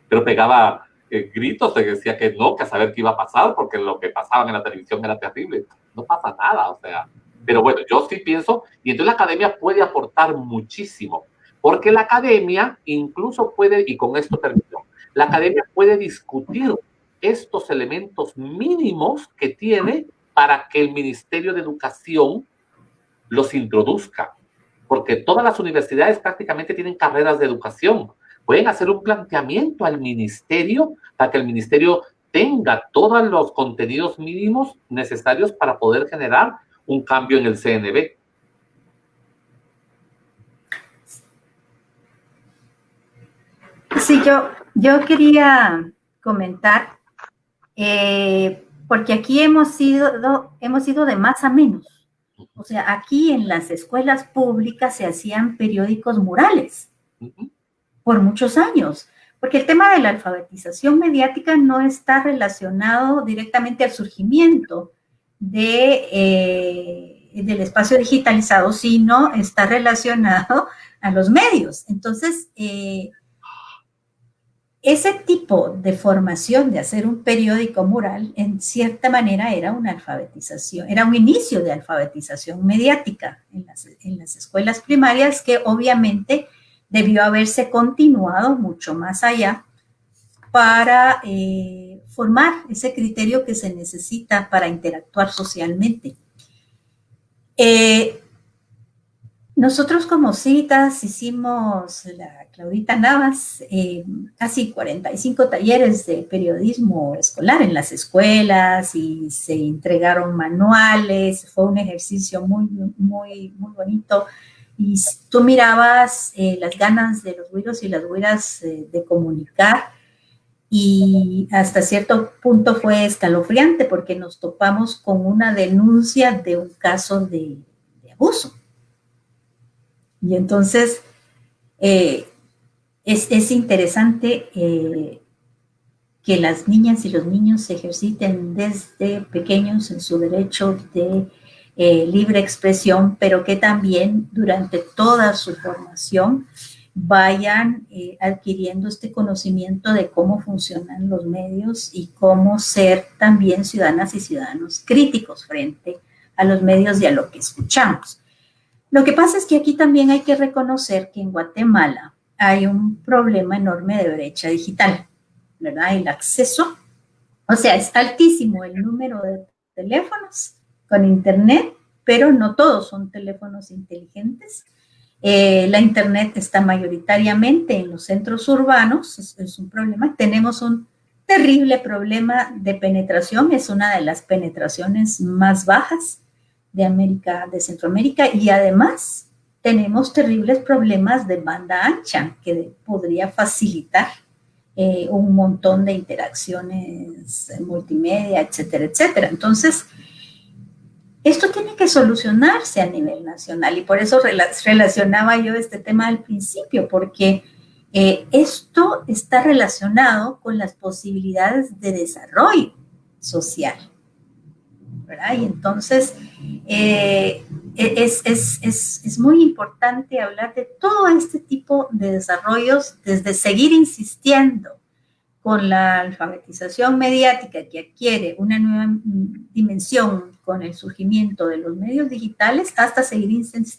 pero pegaba gritos, te decía que no, que a saber qué iba a pasar, porque lo que pasaba en la televisión era terrible. No pasa nada, o sea. Pero bueno, yo sí pienso, y entonces la academia puede aportar muchísimo, porque la academia incluso puede, y con esto termino, la academia puede discutir estos elementos mínimos que tiene para que el Ministerio de Educación los introduzca, porque todas las universidades prácticamente tienen carreras de educación. Pueden hacer un planteamiento al ministerio para que el ministerio tenga todos los contenidos mínimos necesarios para poder generar un cambio en el CNB. Sí, yo quería comentar, porque aquí hemos ido de más a menos. O sea, aquí en las escuelas públicas se hacían periódicos murales por muchos años, porque el tema de la alfabetización mediática no está relacionado directamente al surgimiento del espacio digitalizado, sino está relacionado a los medios. Entonces, ese tipo de formación de hacer un periódico mural, en cierta manera, era una alfabetización, era un inicio de alfabetización mediática en las escuelas primarias, que obviamente debió haberse continuado mucho más allá para formar ese criterio que se necesita para interactuar socialmente. Nosotros como Civitas hicimos, la Claudita Navas, casi 45 talleres de periodismo escolar en las escuelas, y se entregaron manuales. Fue un ejercicio muy, muy, muy bonito, y tú mirabas las ganas de los güiros y las güiras de comunicar, y hasta cierto punto fue escalofriante porque nos topamos con una denuncia de un caso de abuso. Y entonces es interesante que las niñas y los niños se ejerciten desde pequeños en su derecho de libre expresión, pero que también durante toda su formación vayan adquiriendo este conocimiento de cómo funcionan los medios y cómo ser también ciudadanas y ciudadanos críticos frente a los medios y a lo que escuchamos. Lo que pasa es que aquí también hay que reconocer que en Guatemala hay un problema enorme de brecha digital, ¿verdad? El acceso, o sea, es altísimo el número de teléfonos con internet, pero no todos son teléfonos inteligentes. La internet está mayoritariamente en los centros urbanos, es un problema. Tenemos un terrible problema de penetración, es una de las penetraciones más bajas de Centroamérica, y además tenemos terribles problemas de banda ancha que podría facilitar un montón de interacciones multimedia, etcétera, etcétera. Entonces, esto tiene que solucionarse a nivel nacional, y por eso relacionaba yo este tema al principio, porque esto está relacionado con las posibilidades de desarrollo social, ¿verdad? Y entonces es muy importante hablar de todo este tipo de desarrollos, desde seguir insistiendo con la alfabetización mediática, que adquiere una nueva dimensión con el surgimiento de los medios digitales, hasta seguir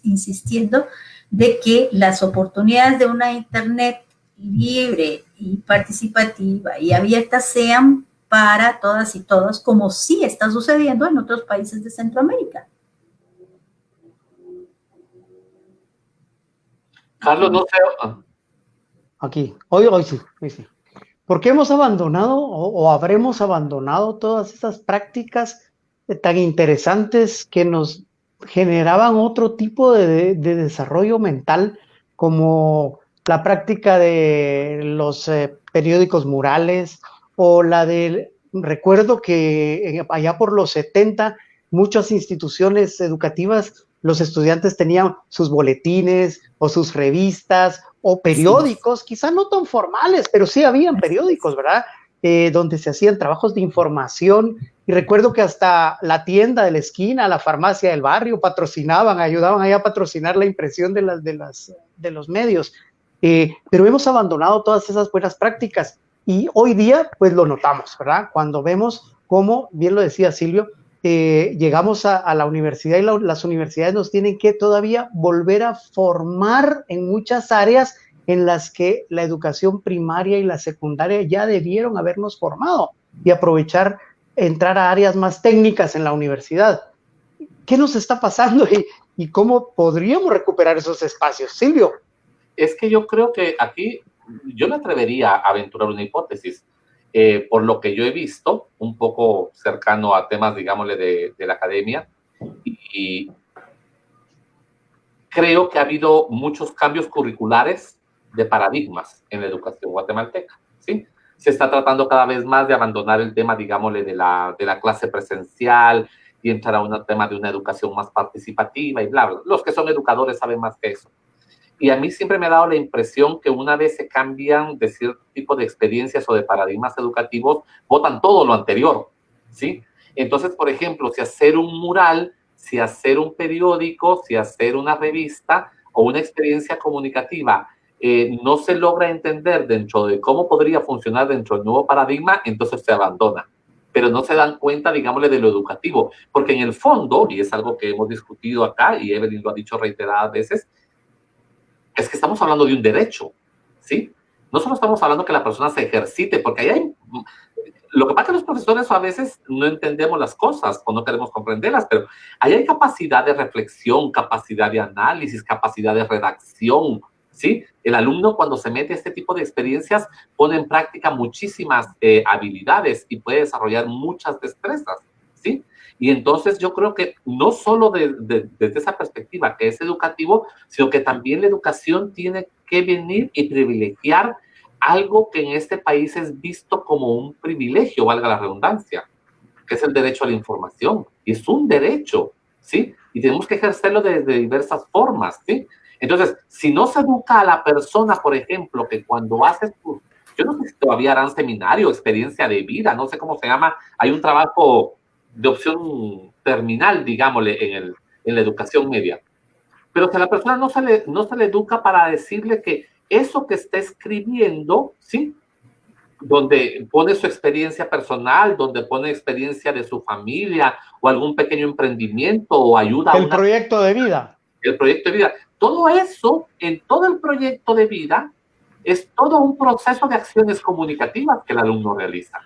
insistiendo de que las oportunidades de una internet libre y participativa y abierta sean para todas y todos, como sí está sucediendo en otros países de Centroamérica. Carlos, no sé. Aquí, hoy sí, hoy sí. ¿Por qué hemos abandonado o habremos abandonado todas esas prácticas tan interesantes que nos generaban otro tipo de desarrollo mental, como la práctica de los periódicos murales, o la de, recuerdo que allá por los 70, muchas instituciones educativas, los estudiantes tenían sus boletines o sus revistas o periódicos, sí, quizá no tan formales, pero sí habían periódicos, ¿verdad? Donde se hacían trabajos de información, y recuerdo que hasta la tienda de la esquina, la farmacia del barrio patrocinaban, ayudaban ahí a patrocinar la impresión de los medios, pero hemos abandonado todas esas buenas prácticas, y hoy día pues lo notamos, ¿verdad? Cuando vemos cómo, bien lo decía Silvio, llegamos a la universidad, y las universidades nos tienen que todavía volver a formar en muchas áreas en las que la educación primaria y la secundaria ya debieron habernos formado, y aprovechar, entrar a áreas más técnicas en la universidad. ¿Qué nos está pasando y cómo podríamos recuperar esos espacios? Silvio. Es que yo creo que aquí yo me atrevería a aventurar una hipótesis. Por lo que yo he visto, un poco cercano a temas, digámosle, de la academia, y creo que ha habido muchos cambios curriculares de paradigmas en la educación guatemalteca, ¿sí? Se está tratando cada vez más de abandonar el tema, digámosle, de la clase presencial, y entrar a un tema de una educación más participativa y bla, bla. Los que son educadores saben más que eso. Y a mí siempre me ha dado la impresión que una vez se cambian de cierto tipo de experiencias o de paradigmas educativos, botan todo lo anterior, ¿sí? Entonces, por ejemplo, si hacer un mural, si hacer un periódico, si hacer una revista o una experiencia comunicativa no se logra entender dentro de cómo podría funcionar dentro del nuevo paradigma, entonces se abandona. Pero no se dan cuenta, digámosle, de lo educativo. Porque en el fondo, y es algo que hemos discutido acá, y Evelyn lo ha dicho reiteradas veces, es que estamos hablando de un derecho, ¿sí? No solo estamos hablando que la persona se ejercite, porque ahí hay... Lo que pasa es que los profesores a veces no entendemos las cosas o no queremos comprenderlas, pero ahí hay capacidad de reflexión, capacidad de análisis, capacidad de redacción, ¿sí? El alumno cuando se mete a este tipo de experiencias pone en práctica muchísimas habilidades y puede desarrollar muchas destrezas, ¿sí? Y entonces yo creo que no solo desde esa perspectiva que es educativo, sino que también la educación tiene que venir y privilegiar algo que en este país es visto como un privilegio, valga la redundancia, que es el derecho a la información. Y es un derecho, ¿sí? Y tenemos que ejercerlo de diversas formas, ¿sí? Entonces, si no se educa a la persona, por ejemplo, que cuando haces, yo no sé si todavía harán seminario, experiencia de vida, no sé cómo se llama, hay un trabajo de opción terminal, digámosle, en la educación media. Pero si a la persona no se le educa para decirle que eso que está escribiendo, ¿sí? Donde pone su experiencia personal, donde pone experiencia de su familia o algún pequeño emprendimiento o ayuda a el proyecto de vida. El proyecto de vida. Todo eso, en todo el proyecto de vida, es todo un proceso de acciones comunicativas que el alumno realiza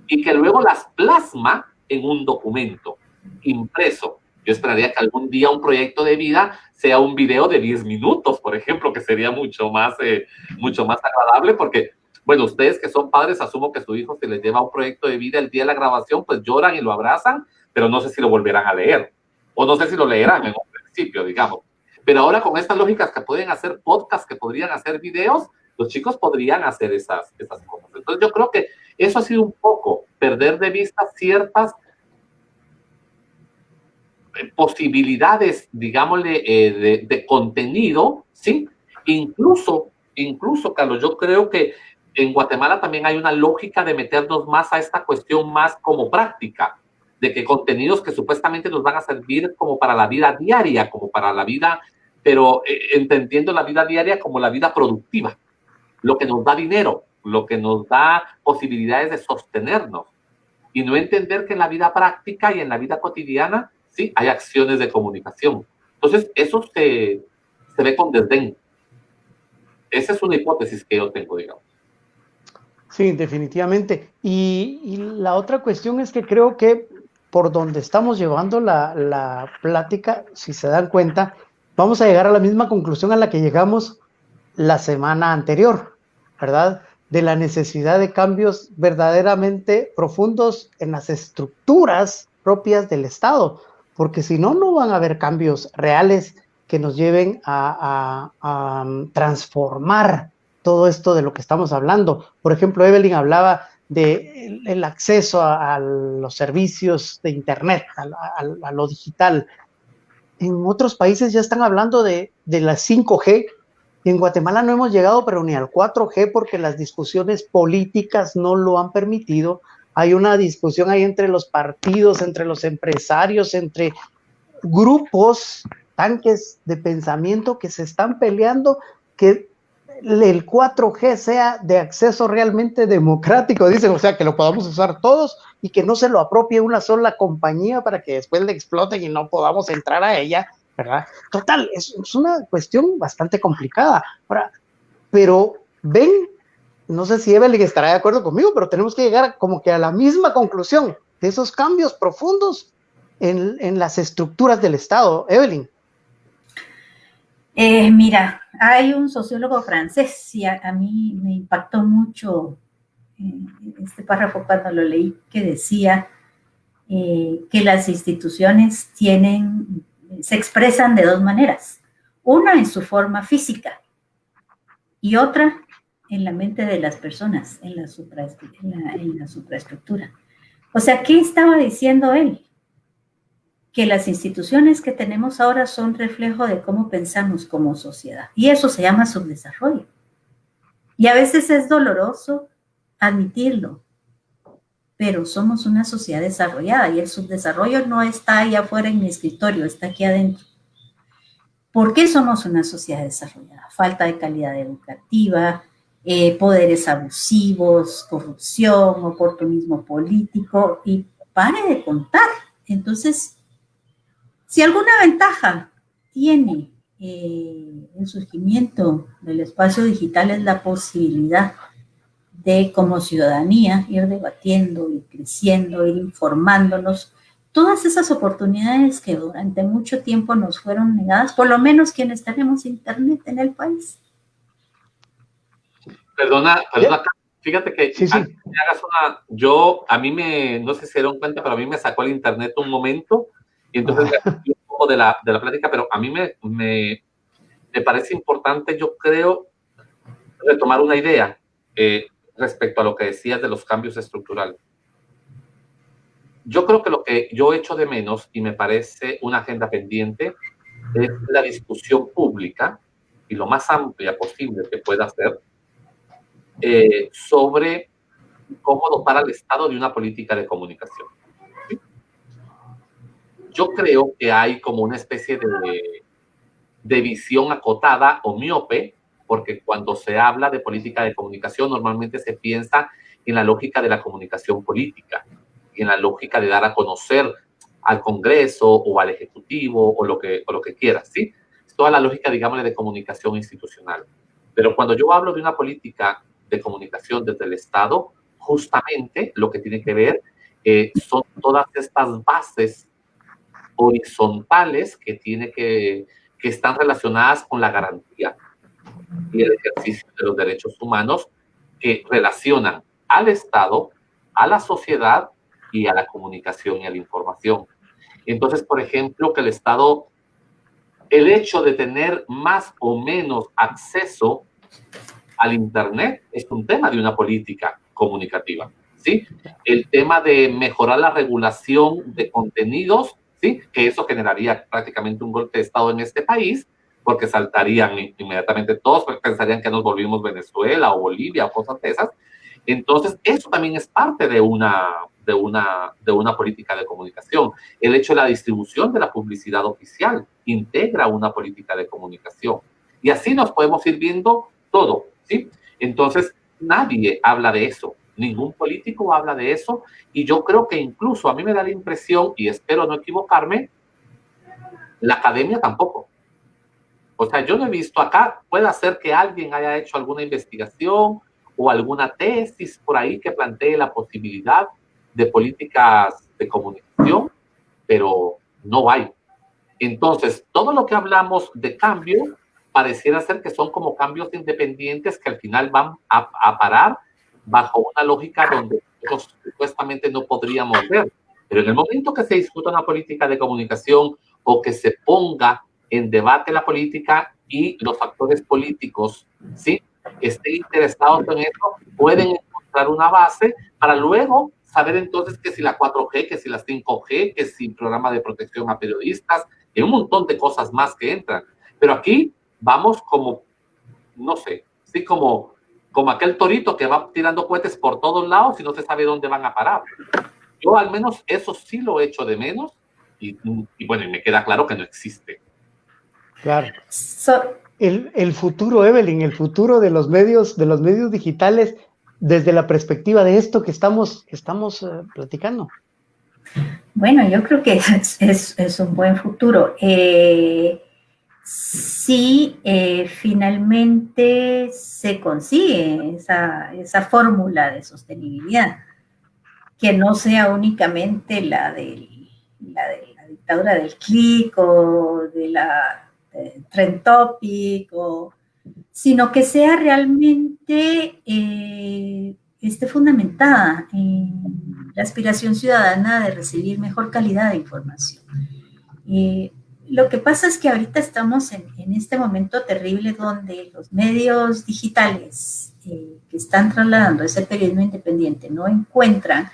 y que luego las plasma en un documento impreso. Yo esperaría que algún día un proyecto de vida sea un video de 10 minutos, por ejemplo, que sería mucho más agradable porque, bueno, ustedes que son padres, asumo que su hijo se les lleva un proyecto de vida el día de la grabación, pues lloran y lo abrazan, pero no sé si lo volverán a leer o no sé si lo leerán en un principio, digamos. Pero ahora con estas lógicas que pueden hacer podcasts, que podrían hacer videos, los chicos podrían hacer esas cosas. Entonces yo creo que eso ha sido un poco perder de vista ciertas posibilidades, digámosle, de contenido, ¿sí? Incluso, Carlos, yo creo que en Guatemala también hay una lógica de meternos más a esta cuestión más como práctica, de que contenidos que supuestamente nos van a servir como para la vida diaria, como para la vida, pero entendiendo la vida diaria como la vida productiva, lo que nos da dinero, lo que nos da posibilidades de sostenernos, y no entender que en la vida práctica y en la vida cotidiana, sí, hay acciones de comunicación. Entonces, eso se ve con desdén. Esa es una hipótesis que yo tengo, digamos. Sí, definitivamente. Y la otra cuestión es que creo que por donde estamos llevando la plática, si se dan cuenta, vamos a llegar a la misma conclusión a la que llegamos la semana anterior, ¿verdad? De la necesidad de cambios verdaderamente profundos en las estructuras propias del Estado, porque si no, no van a haber cambios reales que nos lleven a transformar todo esto de lo que estamos hablando. Por ejemplo, Evelyn hablaba del acceso a los servicios de Internet, a lo digital. En otros países ya están hablando de la 5G, y en Guatemala no hemos llegado, pero ni al 4G, porque las discusiones políticas no lo han permitido. Hay una discusión ahí entre los partidos, entre los empresarios, entre grupos, tanques de pensamiento que se están peleando que el 4G sea de acceso realmente democrático, dicen, o sea, que lo podamos usar todos y que no se lo apropie una sola compañía para que después le exploten y no podamos entrar a ella, ¿verdad? Total, es una cuestión bastante complicada. Ahora, pero ven, no sé si Evelyn estará de acuerdo conmigo, pero tenemos que llegar como que a la misma conclusión de esos cambios profundos en las estructuras del Estado. Evelyn. Mira, hay un sociólogo francés y a mí me impactó mucho este párrafo cuando lo leí, que decía que las instituciones se expresan de dos maneras. Una en su forma física y otra en la mente de las personas, en la supraestructura. O sea, ¿qué estaba diciendo él? Que las instituciones que tenemos ahora son reflejo de cómo pensamos como sociedad. Y eso se llama subdesarrollo. Y a veces es doloroso admitirlo, pero somos una sociedad desarrollada y el subdesarrollo no está allá afuera en mi escritorio, está aquí adentro. ¿Por qué somos una sociedad desarrollada? Falta de calidad educativa, poderes abusivos, corrupción, oportunismo político y pare de contar. Entonces, si alguna ventaja tiene el surgimiento del espacio digital es la posibilidad de, como ciudadanía, ir debatiendo, ir creciendo, ir informándonos. Todas esas oportunidades que durante mucho tiempo nos fueron negadas, por lo menos quienes tenemos internet en el país. Perdona, fíjate que sí. a mí no sé si se dieron cuenta, pero a mí me sacó el internet un momento y entonces me un poco de la plática, pero a mí me parece importante, yo creo, retomar una idea respecto a lo que decías de los cambios estructurales. Yo creo que lo que yo echo de menos y me parece una agenda pendiente es la discusión pública y lo más amplia posible que pueda ser sobre cómo dotar al Estado de una política de comunicación. ¿Sí? Yo creo que hay como una especie de visión acotada o miope, porque cuando se habla de política de comunicación normalmente se piensa en la lógica de la comunicación política, en la lógica de dar a conocer al Congreso o al Ejecutivo o lo que quieras, ¿sí? Es toda la lógica, digámosle, de comunicación institucional. Pero cuando yo hablo de una política de comunicación desde el Estado, justamente lo que tiene que ver son todas estas bases horizontales que están relacionadas con la garantía y el ejercicio de los derechos humanos que relacionan al Estado, a la sociedad y a la comunicación y a la información. Entonces, por ejemplo, que el Estado, el hecho de tener más o menos acceso al Internet es un tema de una política comunicativa, ¿sí? El tema de mejorar la regulación de contenidos, ¿sí? Que eso generaría prácticamente un golpe de Estado en este país, porque saltarían inmediatamente todos, porque pensarían que nos volvimos Venezuela o Bolivia o cosas de esas. Entonces, eso también es parte de una política de comunicación. El hecho de la distribución de la publicidad oficial integra una política de comunicación. Y así nos podemos ir viendo todo, ¿sí? Entonces, nadie habla de eso. Ningún político habla de eso. Y yo creo que incluso a mí me da la impresión, y espero no equivocarme, la academia tampoco. O sea, yo no he visto acá, puede ser que alguien haya hecho alguna investigación o alguna tesis por ahí que plantee la posibilidad de políticas de comunicación, pero no hay. Entonces, todo lo que hablamos de cambio pareciera ser que son como cambios independientes que al final van a parar bajo una lógica donde nosotros supuestamente no podríamos ver. Pero en el momento que se discuta una política de comunicación o que se ponga en debate la política y los actores políticos, ¿sí?, estén interesados en eso, pueden encontrar una base para luego saber entonces que si la 4G, que si la 5G, que si programa de protección a periodistas, y un montón de cosas más que entran. Pero aquí vamos como, no sé, sí, como aquel torito que va tirando cohetes por todos lados y no se sabe dónde van a parar. Yo al menos eso sí lo echo de menos y bueno, y me queda claro que no existe. Claro. El futuro, Evelyn, el futuro de los medios digitales desde la perspectiva de esto que estamos platicando. Bueno, yo creo que es un buen futuro. Si finalmente se consigue esa fórmula de sostenibilidad, que no sea únicamente la de la dictadura del clic o de la trend topic, sino que sea realmente esté fundamentada en la aspiración ciudadana de recibir mejor calidad de información. Lo que pasa es que ahorita estamos en este momento terrible donde los medios digitales que están trasladando ese periodismo independiente no encuentran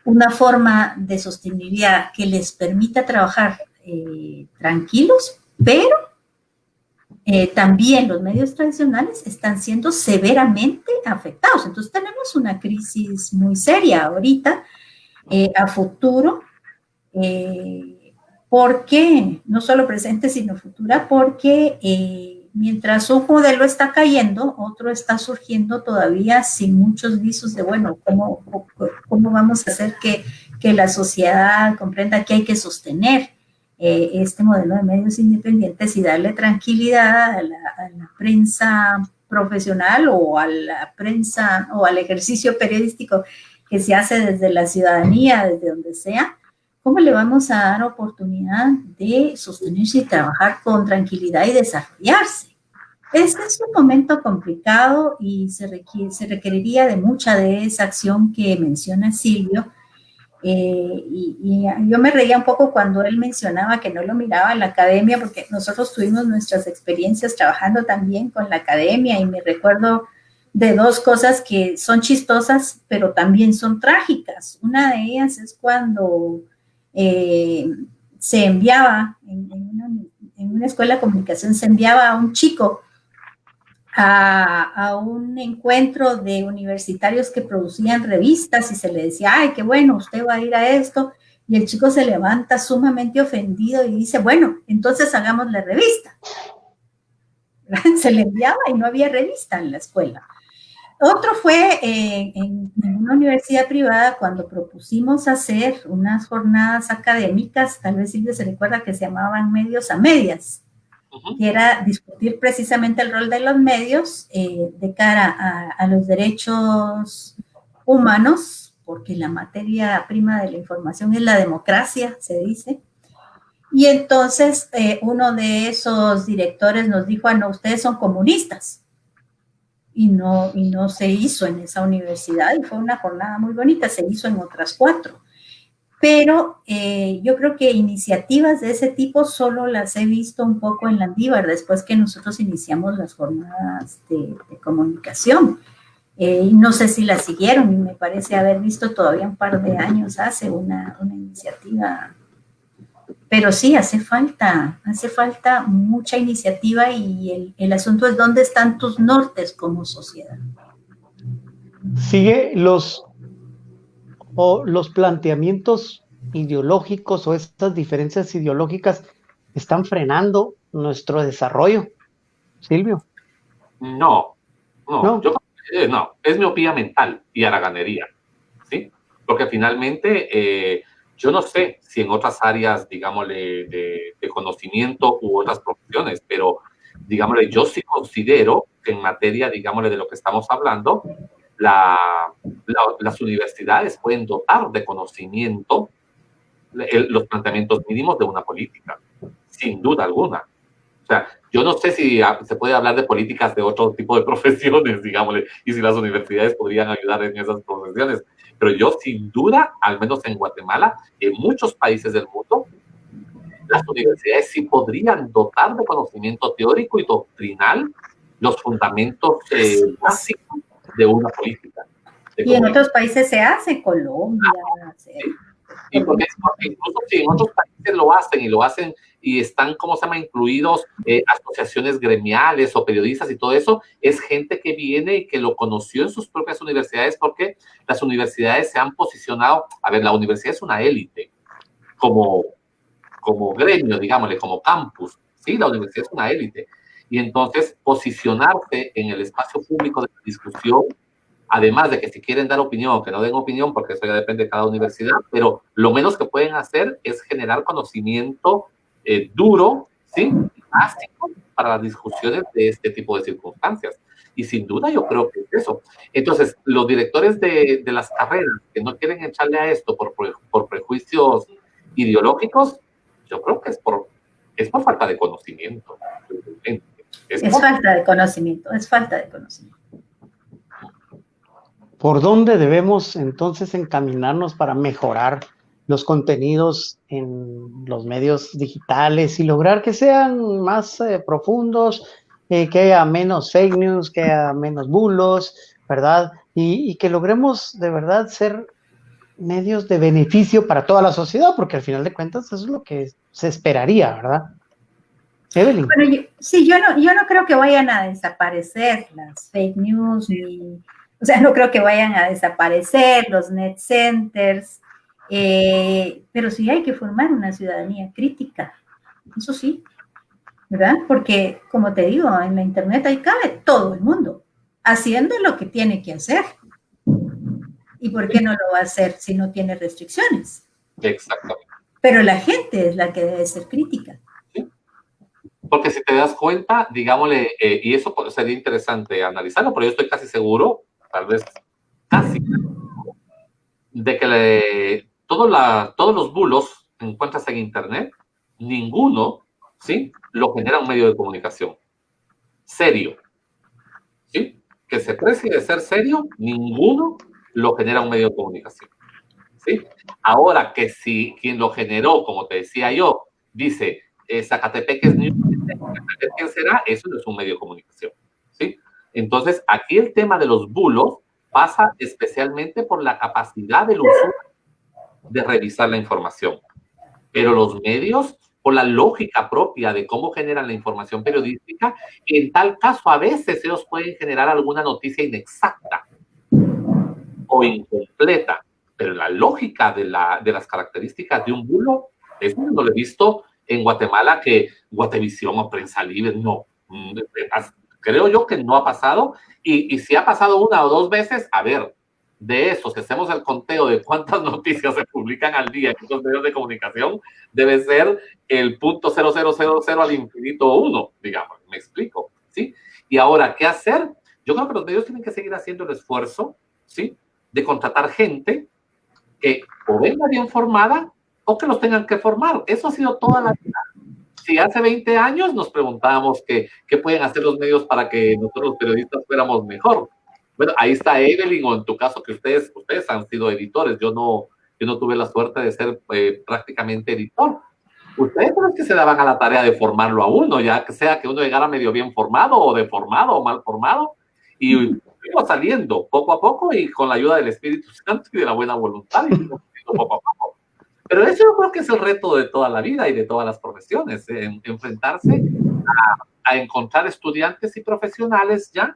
una forma de sostenibilidad que les permita trabajar tranquilos, pero también los medios tradicionales están siendo severamente afectados. Entonces tenemos una crisis muy seria ahorita, a futuro, porque, no solo presente, sino futura, porque mientras un modelo está cayendo, otro está surgiendo todavía sin muchos visos de, bueno, ¿cómo vamos a hacer que la sociedad comprenda que hay que sostener este modelo de medios independientes y darle tranquilidad a la prensa profesional o a la prensa o al ejercicio periodístico que se hace desde la ciudadanía, desde donde sea? ¿Cómo le vamos a dar oportunidad de sostenerse y trabajar con tranquilidad y desarrollarse? Este es un momento complicado y se requeriría de mucha de esa acción que menciona Silvio. Y yo me reía un poco cuando él mencionaba que no lo miraba en la academia, porque nosotros tuvimos nuestras experiencias trabajando también con la academia, y me recuerdo de dos cosas que son chistosas, pero también son trágicas. Una de ellas es cuando se enviaba, en una escuela de comunicación, se enviaba a un chico a un encuentro de universitarios que producían revistas y se le decía, ay, qué bueno, usted va a ir a esto, y el chico se levanta sumamente ofendido y dice, bueno, entonces hagamos la revista. Se le enviaba y no había revista en la escuela. Otro fue en una universidad privada cuando propusimos hacer unas jornadas académicas, tal vez Silvia se recuerda, que se llamaban Medios a Medias, que era discutir precisamente el rol de los medios de cara a los derechos humanos, porque la materia prima de la información es la democracia, se dice. Y entonces uno de esos directores nos dijo, no, ustedes son comunistas. Y no se hizo en esa universidad, y fue una jornada muy bonita, se hizo en otras 4. Pero yo creo que iniciativas de ese tipo solo las he visto un poco en Landívar, después que nosotros iniciamos las jornadas de comunicación. Y no sé si las siguieron, y me parece haber visto todavía un par de años hace una iniciativa. Pero sí, hace falta mucha iniciativa, y el asunto es dónde están tus nortes como sociedad. Sigue los planteamientos ideológicos o estas diferencias ideológicas están frenando nuestro desarrollo, Silvio. No, es miopía mental y haraganería, ¿sí? Porque finalmente yo no sé si en otras áreas, digámosle, de conocimiento u otras profesiones, pero, digámosle, yo sí considero que en materia, digámosle, de lo que estamos hablando, las universidades pueden dotar de conocimiento los planteamientos mínimos de una política, sin duda alguna. O sea, yo no sé si se puede hablar de políticas de otro tipo de profesiones, digámosle, y si las universidades podrían ayudar en esas profesiones, pero yo sin duda, al menos en Guatemala, en muchos países del mundo, las universidades sí podrían dotar de conocimiento teórico y doctrinal los fundamentos básicos de una política. Y en otros países se hace, Colombia. Sí. Y porque incluso si en otros países lo hacen y están, ¿cómo se llama?, incluidos asociaciones gremiales o periodistas y todo eso, es gente que viene y que lo conoció en sus propias universidades, porque las universidades se han posicionado, a ver, la universidad es una élite, como gremio, digámosle, como campus, ¿sí? La universidad es una élite. Y entonces posicionarse en el espacio público de la discusión, además de que si quieren dar opinión o que no den opinión, porque eso ya depende de cada universidad, pero lo menos que pueden hacer es generar conocimiento duro, ¿sí?, básico para las discusiones de este tipo de circunstancias. Y sin duda yo creo que es eso. Entonces, los directores de las carreras que no quieren echarle a esto por prejuicios ideológicos, yo creo que es por falta de conocimiento. Es falta de conocimiento. ¿Por dónde debemos entonces encaminarnos para mejorar los contenidos en los medios digitales y lograr que sean más profundos, que haya menos fake news, que haya menos bulos, ¿verdad? Y que logremos de verdad ser medios de beneficio para toda la sociedad, porque al final de cuentas eso es lo que se esperaría, ¿verdad? Evelyn. Bueno, sí, yo no creo que vayan a desaparecer las fake news, o sea, no creo que vayan a desaparecer los net centers, pero sí hay que formar una ciudadanía crítica, eso sí, ¿verdad? Porque, como te digo, en la internet ahí cabe todo el mundo, haciendo lo que tiene que hacer. ¿Y por qué no lo va a hacer si no tiene restricciones? Exactamente. Pero la gente es la que debe ser crítica. ¿Sí? Porque si te das cuenta, digámosle, y eso sería interesante analizarlo, pero yo estoy casi seguro, tal vez casi, de que todos los bulos que encuentras en Internet, ninguno, ¿sí?, lo genera un medio de comunicación serio, ¿sí? Que se precie de ser serio, ninguno lo genera un medio de comunicación, ¿sí? Ahora que si quien lo generó, como te decía yo, dice Zacatepec es News, ¿quién será? Eso no es un medio de comunicación, ¿sí? Entonces, aquí el tema de los bulos pasa especialmente por la capacidad del usuario de revisar la información. Pero los medios, por la lógica propia de cómo generan la información periodística, en tal caso a veces ellos pueden generar alguna noticia inexacta o incompleta, pero la lógica de las características de un bulo, eso no lo he visto en Guatemala, que Guatevisión o Prensa Libre, no. Creo yo que no ha pasado, y si ha pasado una o dos veces, a ver, de eso, si hacemos el conteo de cuántas noticias se publican al día en estos medios de comunicación, debe ser el .0000 al infinito 1, digamos, me explico, ¿sí? Y ahora, ¿qué hacer? Yo creo que los medios tienen que seguir haciendo el esfuerzo, ¿sí?, de contratar gente que o venga bien formada o que los tengan que formar. Eso ha sido toda la vida. Si hace 20 años nos preguntábamos qué pueden hacer los medios para que nosotros los periodistas fuéramos mejor. Bueno, ahí está Evelyn, o en tu caso que ustedes han sido editores. Yo no tuve la suerte de ser prácticamente editor. Ustedes son los que se daban a la tarea de formarlo a uno, ya que sea que uno llegara medio bien formado o deformado o mal formado, y fuimos saliendo poco a poco y con la ayuda del Espíritu Santo y de la buena voluntad, y fuimos saliendo poco a poco. Pero eso yo creo que es el reto de toda la vida y de todas las profesiones, enfrentarse a encontrar estudiantes y profesionales ya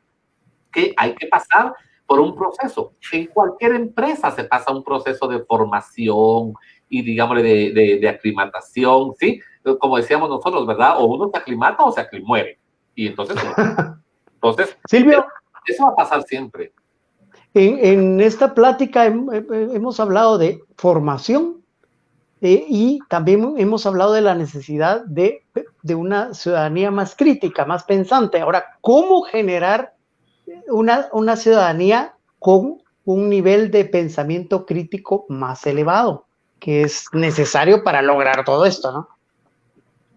que hay que pasar por un proceso. En cualquier empresa se pasa un proceso de formación y, digámosle, de aclimatación, ¿sí? Como decíamos nosotros, ¿verdad? O uno se aclimata o se muere. Y entonces, Silvio, eso va a pasar siempre. En esta plática hemos hablado de formación y también hemos hablado de la necesidad de una ciudadanía más crítica, más pensante. Ahora, ¿cómo generar una ciudadanía con un nivel de pensamiento crítico más elevado, que es necesario para lograr todo esto, ¿no?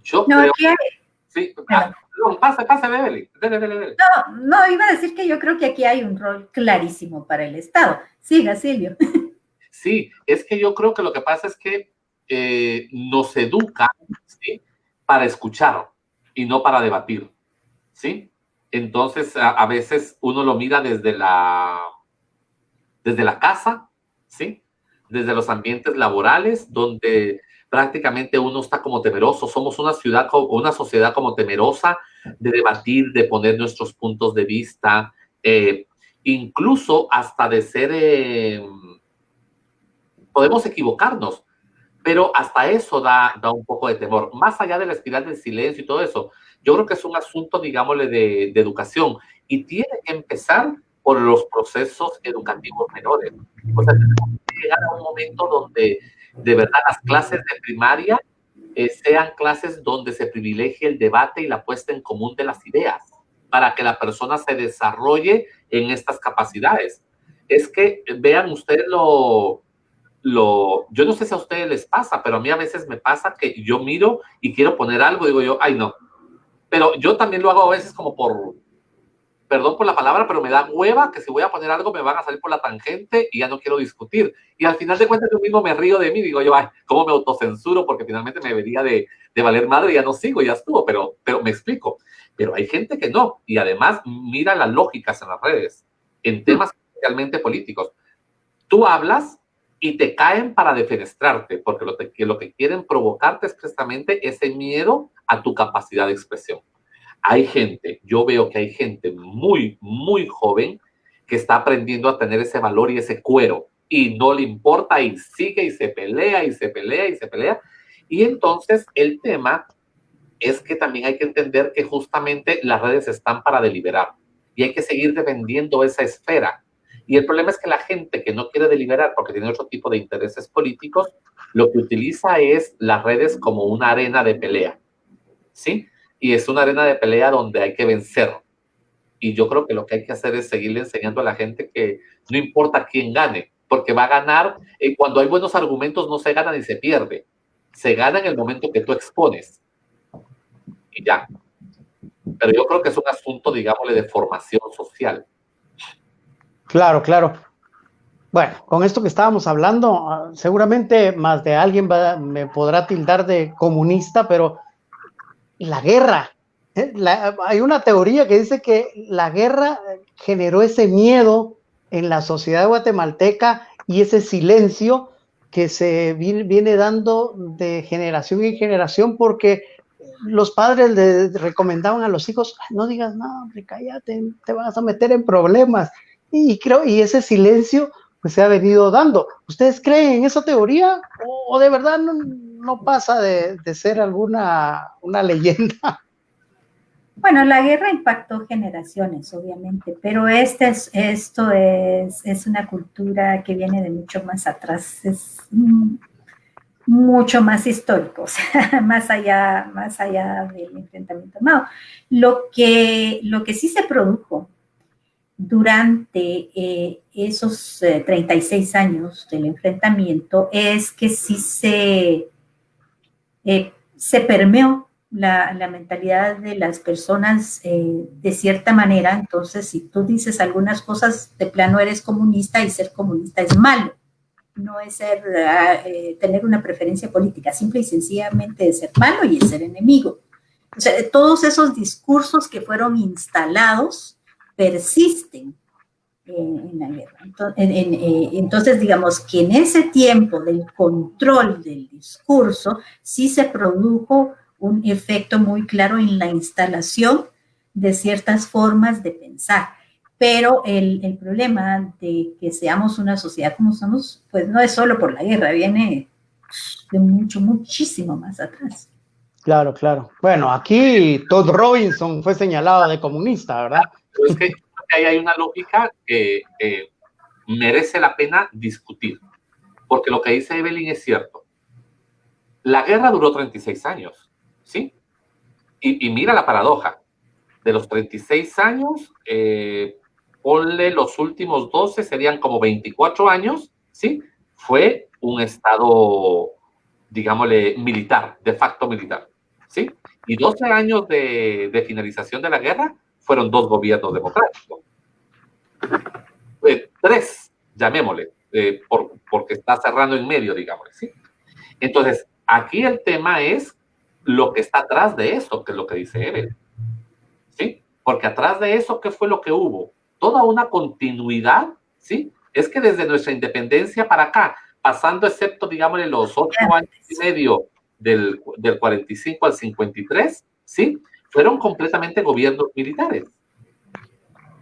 Yo creo que sí. Pase, Bebeli. No, iba a decir que yo creo que aquí hay un rol clarísimo para el Estado. Siga, Silvio. Sí, es que yo creo que lo que pasa es que nos educan, ¿sí?, para escuchar y no para debatir, ¿sí? Entonces, a veces uno lo mira desde la casa, ¿sí? Desde los ambientes laborales, donde prácticamente uno está como temeroso. Somos una sociedad como temerosa de debatir, de poner nuestros puntos de vista, incluso hasta de ser, podemos equivocarnos, pero hasta eso da un poco de temor. Más allá de la espiral del silencio y todo eso, yo creo que es un asunto, digámosle, de educación, y tiene que empezar por los procesos educativos menores. O sea, tenemos que llegar a un momento donde de verdad las clases de primaria sean clases donde se privilegie el debate y la puesta en común de las ideas, para que la persona se desarrolle en estas capacidades. Es que vean ustedes yo no sé si a ustedes les pasa, pero a mí a veces me pasa que yo miro y quiero poner algo, digo yo, ay no. Pero yo también lo hago a veces como perdón por la palabra, pero me da hueva que si voy a poner algo me van a salir por la tangente y ya no quiero discutir. Y al final de cuentas yo mismo me río de mí, digo yo, ay, ¿cómo me autocensuro? Porque finalmente me debería de valer madre y ya no sigo, ya estuvo, pero me explico. Pero hay gente que no, y además mira las lógicas en las redes, en temas especialmente políticos. Tú hablas y te caen para defenestrarte, porque lo que quieren provocarte es precisamente ese miedo a tu capacidad de expresión. Hay gente, yo veo que hay gente muy, muy joven que está aprendiendo a tener ese valor y ese cuero, y no le importa, y sigue, y se pelea, y se pelea, y se pelea. Y entonces el tema es que también hay que entender que justamente las redes están para deliberar, y hay que seguir defendiendo esa esfera. Y el problema es que la gente que no quiere deliberar porque tiene otro tipo de intereses políticos, lo que utiliza es las redes como una arena de pelea, ¿sí? Y es una arena de pelea donde hay que vencer. Y yo creo que lo que hay que hacer es seguirle enseñando a la gente que no importa quién gane, porque va a ganar, cuando hay buenos argumentos no se gana ni se pierde, se gana en el momento que tú expones. Y ya. Pero yo creo que es un asunto, digámosle, de formación social. Claro, claro. Bueno, con esto que estábamos hablando, seguramente más de alguien me podrá tildar de comunista, pero la guerra, hay una teoría que dice que la guerra generó ese miedo en la sociedad guatemalteca y ese silencio que se viene dando de generación en generación, porque los padres le recomendaban a los hijos, no digas nada, hombre, cállate, te vas a meter en problemas. Y ese silencio pues se ha venido dando. ¿Ustedes creen en esa teoría o de verdad no pasa de ser una leyenda? Bueno, la guerra impactó generaciones, obviamente, pero esto es una cultura que viene de mucho más atrás, es mucho más histórico, o sea, más allá del enfrentamiento armado. Lo que sí se produjo durante esos 36 años del enfrentamiento es que sí se permeó la mentalidad de las personas de cierta manera. Entonces, si tú dices algunas cosas, de plano eres comunista, y ser comunista es malo. No es tener una preferencia política, simple y sencillamente es ser malo y es ser enemigo. O sea, todos esos discursos que fueron instalados persisten en la guerra. Entonces, digamos que en ese tiempo del control del discurso, sí se produjo un efecto muy claro en la instalación de ciertas formas de pensar. Pero el problema de que seamos una sociedad como somos, pues no es solo por la guerra, viene de muchísimo más atrás. Claro, claro. Bueno, aquí Todd Robinson fue señalado de comunista, ¿verdad? Pero es que ahí hay una lógica que merece la pena discutir, porque lo que dice Evelyn es cierto. La guerra duró 36 años, ¿sí? Y mira la paradoja. De los 36 años, ponle los últimos 12, serían como 24 años, ¿sí? Fue un estado, digámosle, militar, de facto militar, ¿sí? Y 12 años de finalización de la guerra fueron 2 gobiernos democráticos. 3, llamémosle, porque está cerrando en medio, digámosle, ¿sí? Entonces, aquí el tema es lo que está atrás de esto, que es lo que dice Evelyn, ¿sí? Porque atrás de eso, ¿qué fue lo que hubo? Toda una continuidad, ¿sí? Es que desde nuestra independencia para acá, pasando excepto, digámosle, los 8 años y medio del 45 al 53, ¿sí? Fueron completamente gobiernos militares.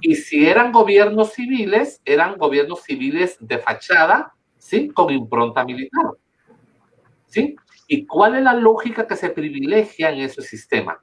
Y si eran gobiernos civiles de fachada, ¿sí? Con impronta militar, ¿sí? ¿Y cuál es la lógica que se privilegia en ese sistema?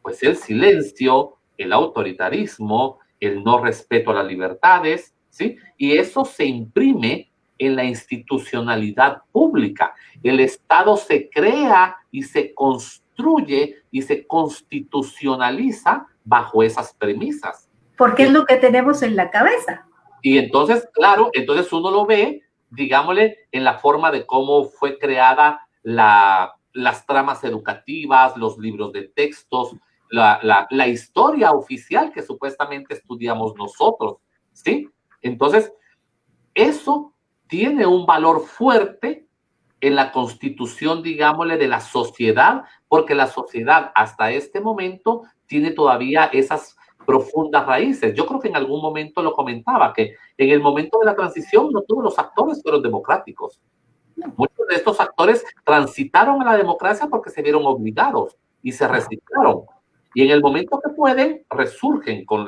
Pues el silencio, el autoritarismo, el no respeto a las libertades, ¿sí? Y eso se imprime en la institucionalidad pública. El Estado se crea y se construye y se constitucionaliza bajo esas premisas. Porque es lo que tenemos en la cabeza. Y entonces, claro, entonces uno lo ve, digámosle, en la forma de cómo fue creada las tramas educativas, los libros de textos, la historia oficial que supuestamente estudiamos nosotros, ¿sí? Entonces, eso tiene un valor fuerte en la constitución, digámosle, de la sociedad, porque la sociedad hasta este momento tiene todavía profundas raíces. Yo creo que en algún momento lo comentaba, que en el momento de la transición no todos los actores fueron democráticos. Muchos de estos actores transitaron a la democracia porque se vieron obligados y se reciclaron. Y en el momento que pueden, resurgen con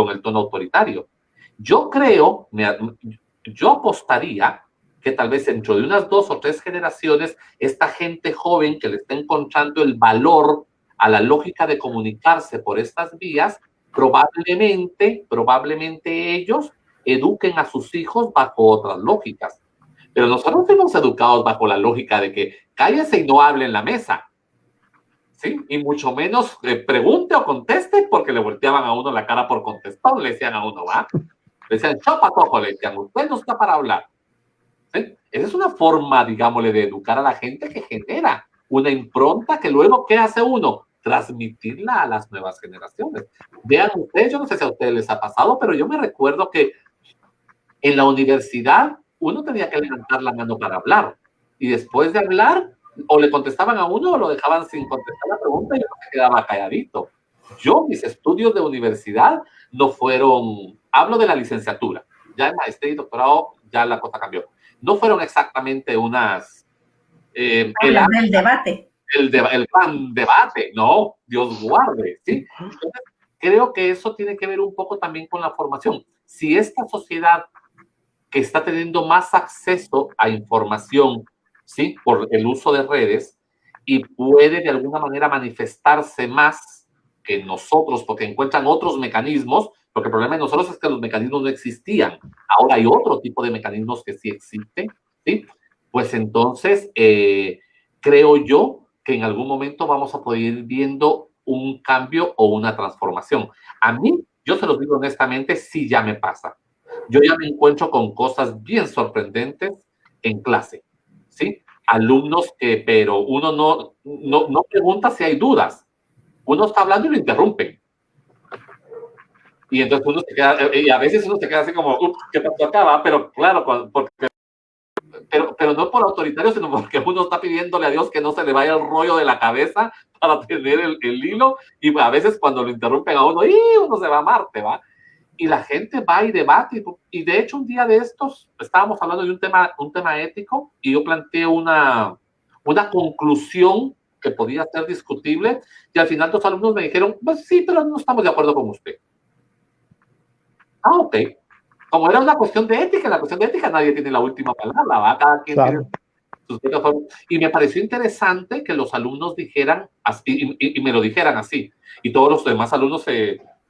el tono autoritario. Yo creo, yo apostaría que tal vez dentro de unas 2 o 3 generaciones, esta gente joven que le está encontrando el valor a la lógica de comunicarse por estas vías, probablemente ellos eduquen a sus hijos bajo otras lógicas. Pero nosotros fuimos educados bajo la lógica de que cállese y no hable en la mesa, ¿sí? Y mucho menos pregunte o conteste, porque le volteaban a uno la cara por contestar, le decían a uno, ¿va? Le decían, chopa cojo, le decían, usted no está para hablar. ¿Sí? Esa es una forma, digámosle, de educar a la gente que genera una impronta que luego, ¿qué hace uno? Transmitirla a las nuevas generaciones. Vean ustedes, yo no sé si a ustedes les ha pasado, pero yo me recuerdo que en la universidad uno tenía que levantar la mano para hablar, y después de hablar, o le contestaban a uno o lo dejaban sin contestar la pregunta y uno se quedaba calladito. Mis estudios de universidad no fueron, hablo de la licenciatura, ya en maestría y doctorado ya la cosa cambió. No fueron exactamente unas... el debate. El gran debate, no, Dios guarde, ¿sí? Entonces, creo que eso tiene que ver un poco también con la formación. Si esta sociedad que está teniendo más acceso a información, ¿sí? Por el uso de redes, y puede de alguna manera manifestarse más que nosotros, porque encuentran otros mecanismos, porque el problema de nosotros es que los mecanismos no existían. Ahora hay otro tipo de mecanismos que sí existen, ¿sí? Pues entonces, creo yo que en algún momento vamos a poder ir viendo un cambio o una transformación. A mí, yo se los digo honestamente, sí ya me pasa. Yo ya me encuentro con cosas bien sorprendentes en clase, ¿sí? Alumnos que, pero uno no pregunta si hay dudas. Uno está hablando y lo interrumpen. Y entonces uno se queda, y a veces uno se queda así como, ¿qué pasó acá? ¿Va? Pero claro, pero no por autoritario, sino porque uno está pidiéndole a Dios que no se le vaya el rollo de la cabeza para tener el hilo, y a veces cuando lo interrumpen a uno, uno se va a Marte, ¿va? Y la gente va y debate, y de hecho un día de estos estábamos hablando de un tema ético, y yo planteé una conclusión que podía ser discutible, y al final 2 alumnos me dijeron, pues sí, pero no estamos de acuerdo con usted. Ok. Como era una cuestión de ética, la cuestión de ética nadie tiene la última palabra, ¿va? Cada quien tiene sus formas. Y me pareció interesante que los alumnos dijeran así, y me lo dijeran así, y todos los demás alumnos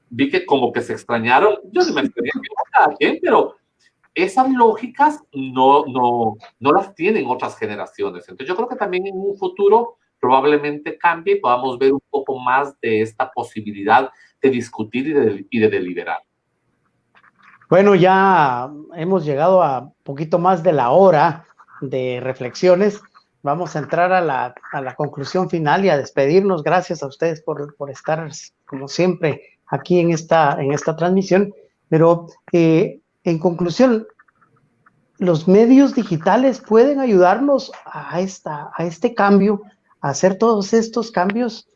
vi que como que se extrañaron. Yo no me extrañé cada quien, pero esas lógicas no las tienen otras generaciones. Entonces yo creo que también en un futuro probablemente cambie y podamos ver un poco más de esta posibilidad de discutir y de deliberar. Bueno, ya hemos llegado a poquito más de la hora de reflexiones. Vamos a entrar a la conclusión final y a despedirnos. Gracias a ustedes por estar, como siempre, aquí en esta transmisión. Pero en conclusión, los medios digitales pueden ayudarnos a este cambio, a hacer todos estos cambios.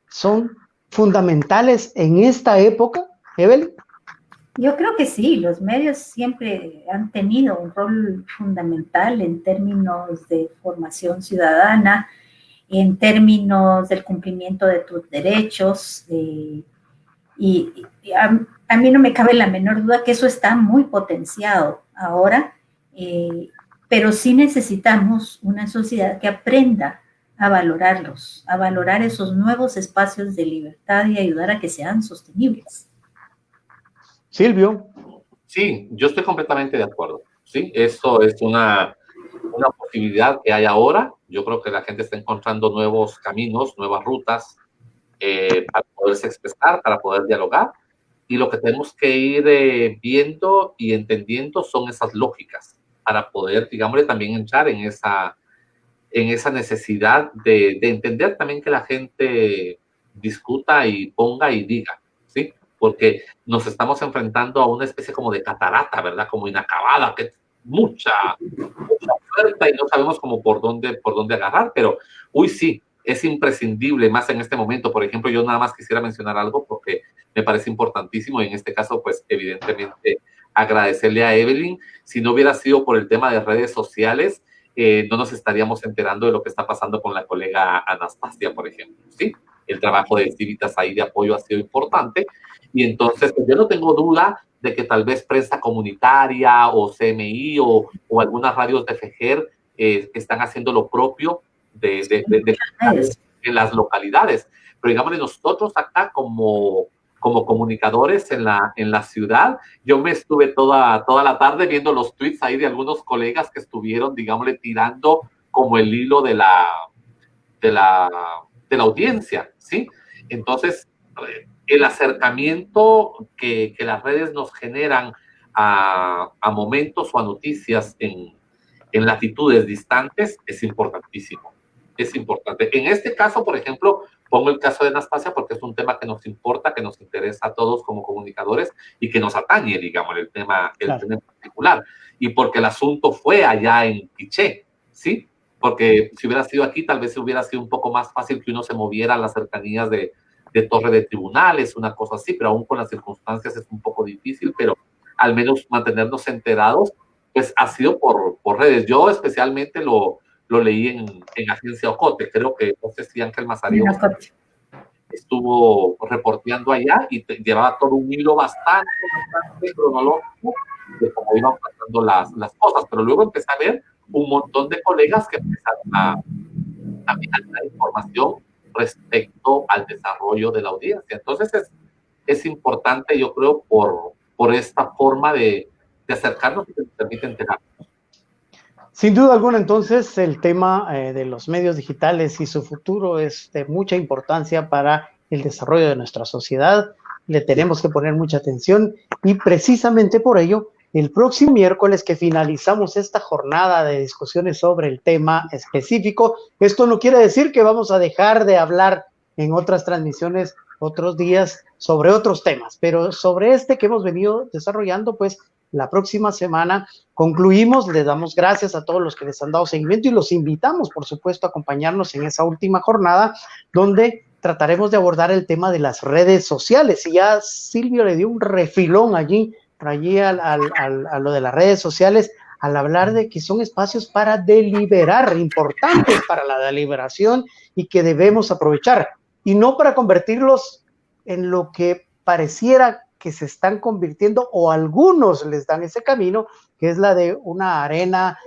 ¿Son fundamentales en esta época, Evelyn? Yo creo que sí, los medios siempre han tenido un rol fundamental en términos de formación ciudadana, en términos del cumplimiento de tus derechos, y a mí no me cabe la menor duda que eso está muy potenciado ahora, pero sí necesitamos una sociedad que aprenda a valorarlos, a valorar esos nuevos espacios de libertad y ayudar a que sean sostenibles. Silvio. Sí, yo estoy completamente de acuerdo. Sí, eso es una posibilidad que hay ahora. Yo creo que la gente está encontrando nuevos caminos, nuevas rutas para poderse expresar, para poder dialogar. Y lo que tenemos que ir viendo y entendiendo son esas lógicas para poder, digámosle, también entrar en esa necesidad de entender también que la gente discuta y ponga y diga, ¿sí? Porque nos estamos enfrentando a una especie como de catarata, ¿verdad? Como inacabada, que es mucha oferta y no sabemos como por dónde agarrar, pero, sí, es imprescindible, más en este momento. Por ejemplo, yo nada más quisiera mencionar algo porque me parece importantísimo. Y en este caso, pues evidentemente agradecerle a Evelyn. Si no hubiera sido por el tema de redes sociales, no nos estaríamos enterando de lo que está pasando con la colega Anastasia, por ejemplo, ¿sí? El trabajo de Civitas ahí de apoyo ha sido importante. Y entonces, pues, yo no tengo duda de que tal vez prensa comunitaria o CMI o algunas radios de FEJER están haciendo lo propio en las localidades. Pero digámosle, nosotros acá como comunicadores en la ciudad, yo me estuve toda la tarde viendo los tweets ahí de algunos colegas que estuvieron, digámosle, tirando como el hilo de la audiencia, ¿sí? Entonces, el acercamiento que las redes nos generan a momentos o a noticias en latitudes distantes es importantísimo. Es importante. En este caso, por ejemplo, pongo el caso de Anastasia porque es un tema que nos importa, que nos interesa a todos como comunicadores y que nos atañe, digamos, el tema en particular. Y porque el asunto fue allá en Quiché, ¿sí? Porque si hubiera sido aquí, tal vez hubiera sido un poco más fácil que uno se moviera a las cercanías de torre de tribunales, una cosa así, pero aún con las circunstancias es un poco difícil, pero al menos mantenernos enterados, pues ha sido por redes. Yo especialmente lo leí en Agencia Ocote. Creo que, no sé si Ángel Mazario estuvo reporteando allá y llevaba todo un hilo bastante cronológico de cómo iban pasando las cosas. Pero luego empecé a ver un montón de colegas que empezaron a dar información respecto al desarrollo de la audiencia. Entonces es importante, yo creo, por esta forma de acercarnos y que nos permite enterarnos. Sin duda alguna, entonces, el tema de los medios digitales y su futuro es de mucha importancia para el desarrollo de nuestra sociedad. Le tenemos que poner mucha atención y precisamente por ello, el próximo miércoles que finalizamos esta jornada de discusiones sobre el tema específico, esto no quiere decir que vamos a dejar de hablar en otras transmisiones, otros días, sobre otros temas, pero sobre este que hemos venido desarrollando, pues, la próxima semana concluimos. Les damos gracias a todos los que les han dado seguimiento y los invitamos, por supuesto, a acompañarnos en esa última jornada donde trataremos de abordar el tema de las redes sociales. Y ya Silvio le dio un refilón allí a lo de las redes sociales al hablar de que son espacios para deliberar, importantes para la deliberación y que debemos aprovechar y no para convertirlos en lo que pareciera que se están convirtiendo, o algunos les dan ese camino, que es la de una arena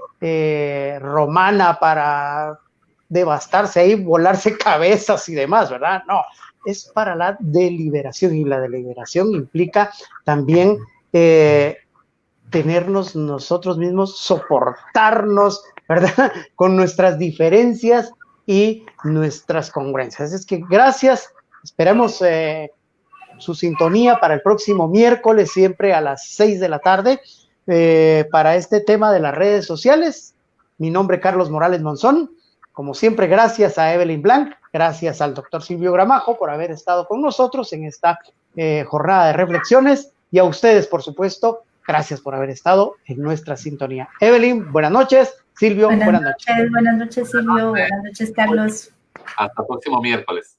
romana para devastarse ahí, volarse cabezas y demás, ¿verdad? No, es para la deliberación, y la deliberación implica también tenernos nosotros mismos, soportarnos, ¿verdad? Con nuestras diferencias y nuestras congruencias. Es que gracias, esperemos su sintonía para el próximo miércoles, siempre a las 6 de la tarde, para este tema de las redes sociales. Mi nombre es Carlos Morales Monzón. Como siempre, gracias a Evelyn Blanc, gracias al doctor Silvio Gramajo por haber estado con nosotros en esta jornada de reflexiones, y a ustedes, por supuesto, gracias por haber estado en nuestra sintonía. Evelyn, buenas noches. Silvio, buenas noches. Buenas noches, Silvio. Buenas noches, Carlos. Hasta el próximo miércoles.